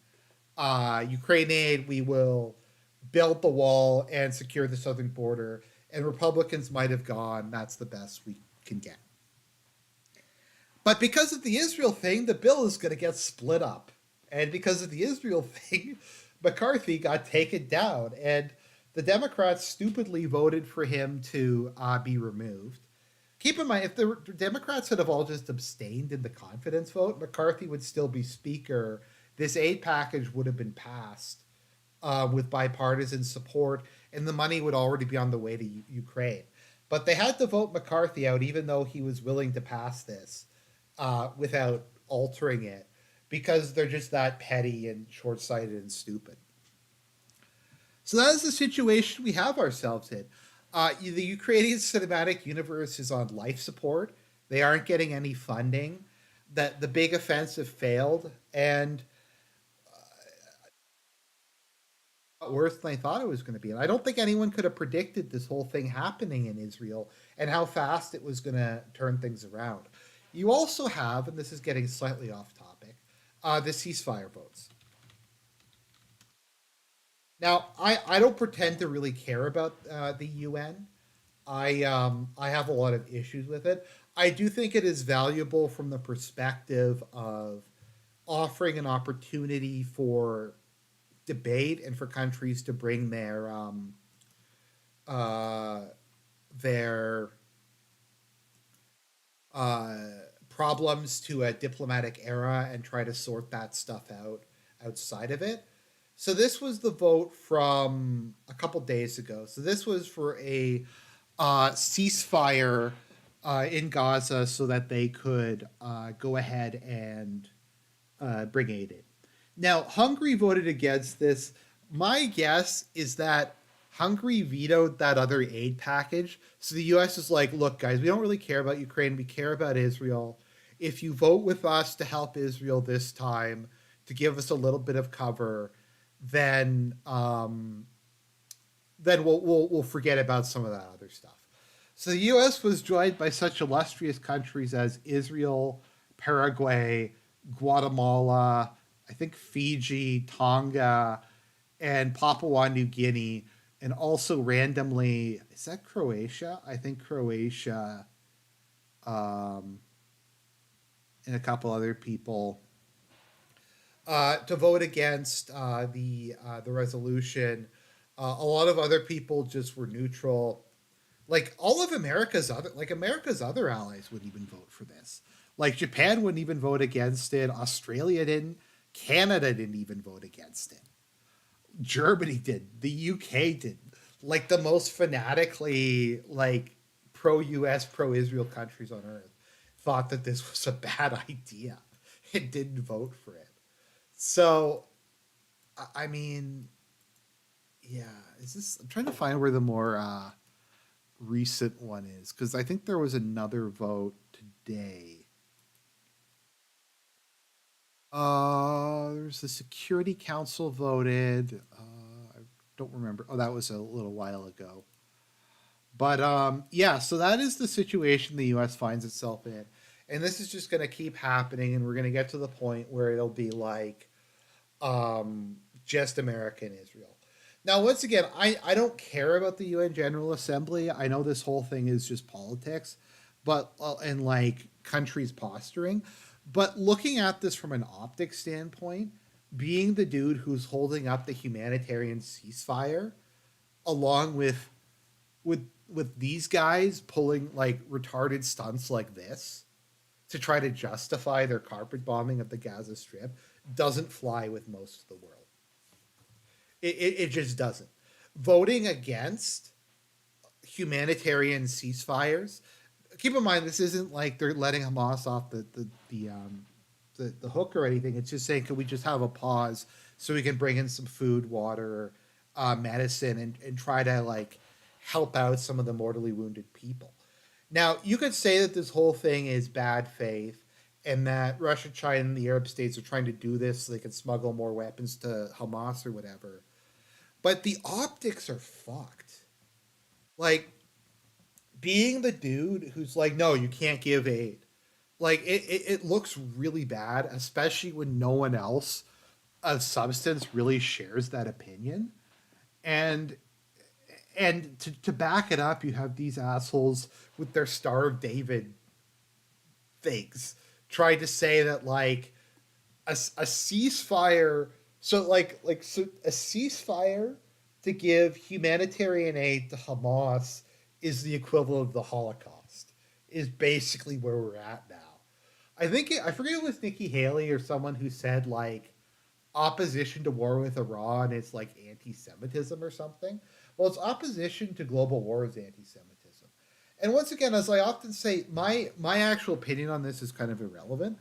Speaker 1: Ukraine aid, we will build the wall and secure the southern border. And Republicans might have gone, that's the best we can get. But because of the Israel thing, the bill is going to get split up. And because of the Israel thing, McCarthy got taken down. And the Democrats stupidly voted for him to be removed. Keep in mind, if the Democrats had have all just abstained in the confidence vote, McCarthy would still be Speaker. This aid package would have been passed with bipartisan support, and the money would already be on the way to Ukraine. But they had to vote McCarthy out, even though he was willing to pass this without altering it, because they're just that petty and short-sighted and stupid. So that is the situation we have ourselves in. The Ukrainian cinematic universe is on life support. They aren't getting any funding. That the big offensive failed, and worse than I thought it was going to be. And I don't think anyone could have predicted this whole thing happening in Israel and how fast it was going to turn things around. You also have, and this is getting slightly off topic, the ceasefire votes. Now, I don't pretend to really care about the UN. I have a lot of issues with it. I do think it is valuable from the perspective of offering an opportunity for debate and for countries to bring uh, their uh, problems to a diplomatic era and try to sort that stuff out outside of it. So this was the vote from a couple days ago. So this was for a ceasefire in Gaza so that they could go ahead and bring aid in. Now, Hungary voted against this. My guess is that Hungary vetoed that other aid package. So the US is like, look, guys, we don't really care about Ukraine. We care about Israel. If you vote with us to help Israel this time, to give us a little bit of cover, then we'll forget about some of that other stuff. So the U.S. was joined by such illustrious countries as Israel, Paraguay, Guatemala, I think Fiji, Tonga, and Papua New Guinea, and also randomly, is that Croatia? I think Croatia, and a couple other people to vote against the resolution. A lot of other people just were neutral. Like all of America's other allies wouldn't even vote for this. Like Japan wouldn't even vote against it. Australia didn't. Canada didn't even vote against it. Germany did. The UK did. Like the most fanatically like pro US, pro Israel countries on earth thought that this was a bad idea and didn't vote for it. So I mean, yeah, is this I'm trying to find where the more recent one is because I think there was another vote today. There's the Security Council voted. I don't remember. Oh, that was a little while ago. But yeah, so that is the situation the U.S. finds itself in, and this is just going to keep happening, and we're going to get to the point where it'll be like just America and Israel. Now, once again, I don't care about the UN General Assembly. I know this whole thing is just politics, but and like countries posturing. But looking at this from an optics standpoint, being the dude who's holding up the humanitarian ceasefire, along with these guys pulling like retarded stunts like this to try to justify their carpet bombing of the Gaza Strip, doesn't fly with most of the world. It just doesn't. Voting against humanitarian ceasefires. Keep in mind, this isn't like they're letting Hamas off the hook or anything. It's just saying, can we just have a pause so we can bring in some food, water, medicine, and try to like help out some of the mortally wounded people. Now, you could say that this whole thing is bad faith and that Russia, China, and the Arab states are trying to do this so they can smuggle more weapons to Hamas or whatever. But the optics are fucked. Like, being the dude who's like, no, you can't give aid. Like, it looks really bad, especially when no one else of substance really shares that opinion. And to back it up, you have these assholes with their Star of David things trying to say that like a ceasefire, so a ceasefire to give humanitarian aid to Hamas is the equivalent of the Holocaust, is basically where we're at now. I forget it was Nikki Haley or someone who said like opposition to war with Iran is like anti-Semitism or something. Well, it's opposition to global war is anti-Semitism. And once again, as I often say, my actual opinion on this is kind of irrelevant.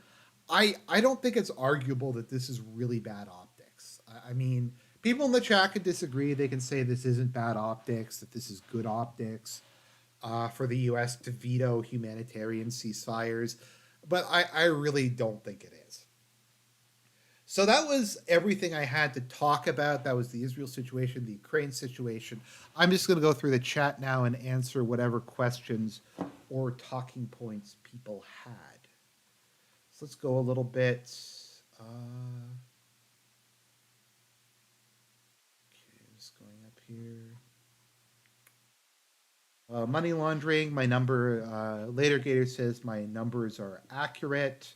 Speaker 1: I don't think it's arguable that this is really bad optics. I mean, people in the chat can disagree. They can say this isn't bad optics, that this is good optics for the U.S. to veto humanitarian ceasefires, but I really don't think it is. So that was everything I had to talk about. That was the Israel situation, the Ukraine situation. I'm just going to go through the chat now and answer whatever questions or talking points people had. So let's go a little bit. Okay, just going up here. Money laundering. My number. Later Gator says my numbers are accurate.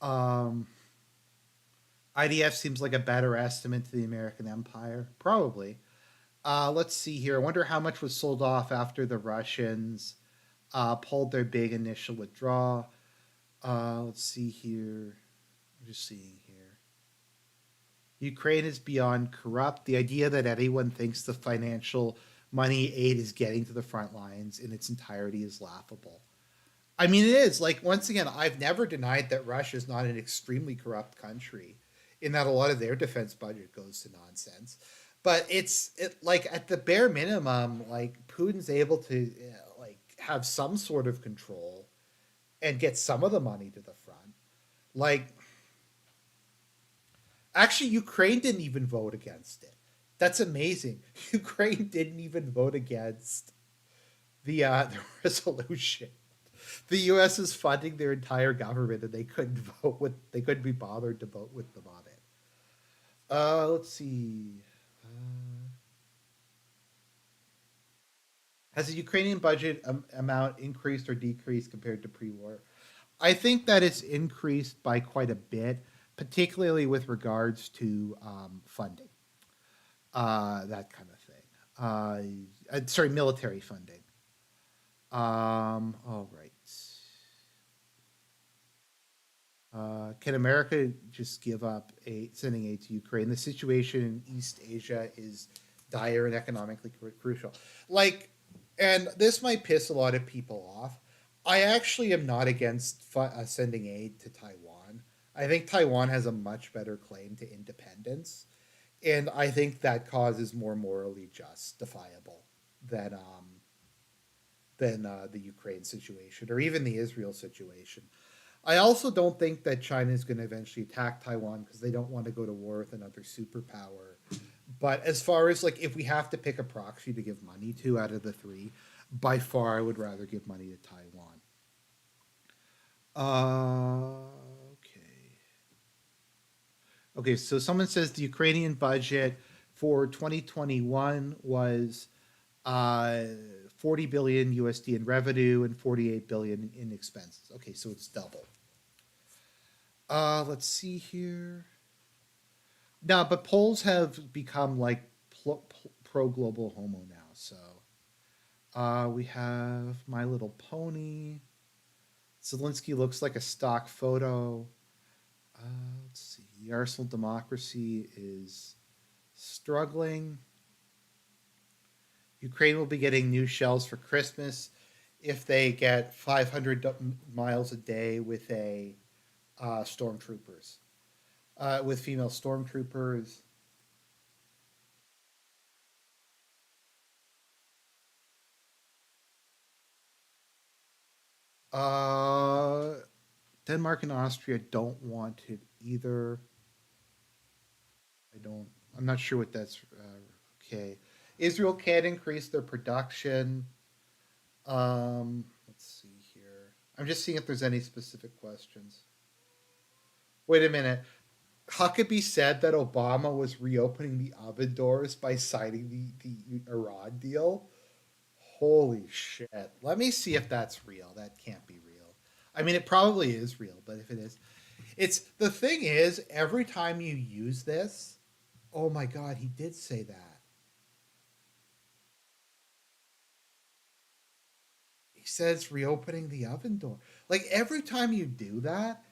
Speaker 1: Um, IDF seems like a better estimate to the American empire. Probably. Let's see here. I wonder how much was sold off after the Russians pulled their big initial withdrawal. Let's see here. I'm just seeing here. Ukraine is beyond corrupt. The idea that anyone thinks the financial money aid is getting to the front lines in its entirety is laughable. I mean, it is. Like, once again, I've never denied that Russia is not an extremely corrupt country, in that a lot of their defense budget goes to nonsense. But like at the bare minimum, like Putin's able to like have some sort of control and get some of the money to the front. Like, actually, Ukraine didn't even vote against it. That's amazing. Ukraine didn't even vote against the resolution. The U.S. is funding their entire government, and they couldn't be bothered to vote with them on it. Let's see. Has the Ukrainian budget amount increased or decreased compared to pre-war? I think that it's increased by quite a bit, particularly with regards to funding, that kind of thing. Sorry, military funding. All right. Can America just give up sending aid to Ukraine? The situation in East Asia is dire and economically crucial. Like, and this might piss a lot of people off. I actually am not against sending aid to Taiwan. I think Taiwan has a much better claim to independence, and I think that cause is more morally justifiable than the Ukraine situation or even the Israel situation. I also don't think that China is going to eventually attack Taiwan because they don't want to go to war with another superpower. But as far as like if we have to pick a proxy to give money to out of the three, by far I would rather give money to Taiwan. Okay. Okay, so someone says the Ukrainian budget for 2021 was uh, 40 billion USD in revenue and 48 billion in expenses. Okay, so it's double. Let's see here. No, but Poles have become like pro global homo now. So we have My Little Pony. Zelensky looks like a stock photo. Let's see. The Arsenal Democracy is struggling. Ukraine will be getting new shells for Christmas if they get 500 miles a day with a stormtroopers. With female stormtroopers. Uh, Denmark and Austria don't want it either. I don't. I'm not sure what that's. Okay, Israel can increase their production. Let's see here. I'm just seeing if there's any specific questions. Wait a minute. Huckabee said that Obama was reopening the oven doors by signing the Iran deal. Holy shit. Let me see if that's real. That can't be real. I mean, it probably is real, but if it is, it's the thing is, every time you use this, oh my God, he did say that. He says reopening the oven door. Like every time you do that,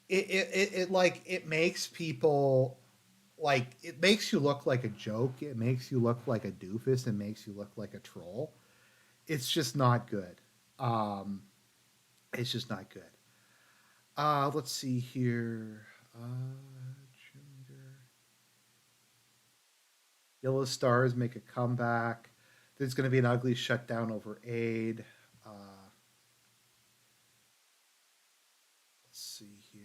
Speaker 1: it like it makes people like it makes you look like a joke. It makes you look like a doofus. It makes you look like a troll. It's just not good. Um, it's just not good. Let's see here. Yellow Stars make a comeback. There's going to be an ugly shutdown over aid. Let's see here.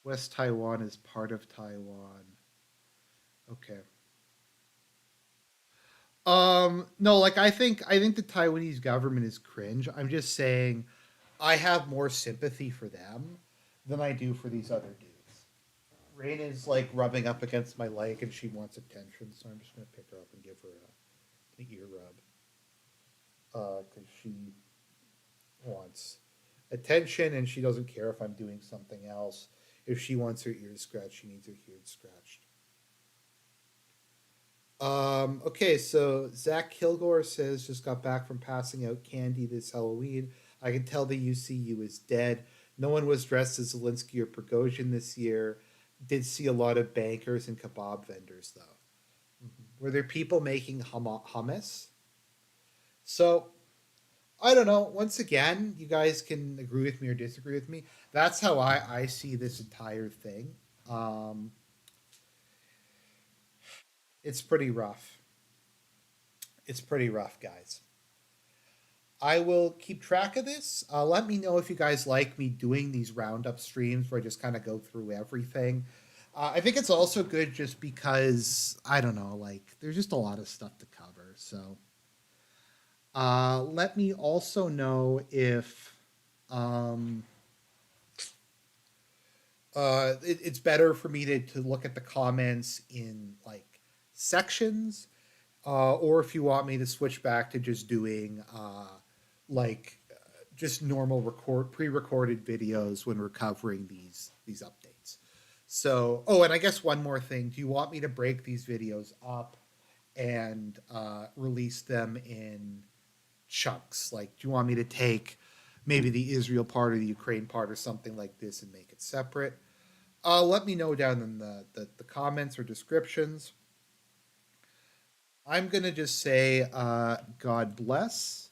Speaker 1: West Taiwan is part of Taiwan. Okay. No, like I think the Taiwanese government is cringe. I'm just saying I have more sympathy for them than I do for these other dudes. Rain is like rubbing up against my leg and she wants attention, so I'm just gonna pick her up and give her an ear rub. Because she wants attention and she doesn't care if I'm doing something else. If she wants her ears scratched, she needs her ears scratched. Okay, so Zach Kilgore says just got back from passing out candy this Halloween. I can tell the UCU is dead. No one was dressed as Zelensky or Prigozhin this year. Did see a lot of bankers and kebab vendors though. Were there people making hummus? So I don't know. Once again, you guys can agree with me or disagree with me. That's how I see this entire thing. Um, it's pretty rough. It's pretty rough, guys. I will keep track of this. Let me know if you guys like me doing these roundup streams where I just kind of go through everything. I think it's also good just because I don't know, like there's just a lot of stuff to cover. So let me also know if um, it's better for me to look at the comments in like sections, or if you want me to switch back to just doing like just normal pre-recorded videos when we're covering these updates. So, oh, and I guess one more thing: do you want me to break these videos up and release them in chunks. Like, do you want me to take maybe the Israel part or the Ukraine part or something like this and make it separate? Let me know down in the comments or descriptions. I'm going to just say God bless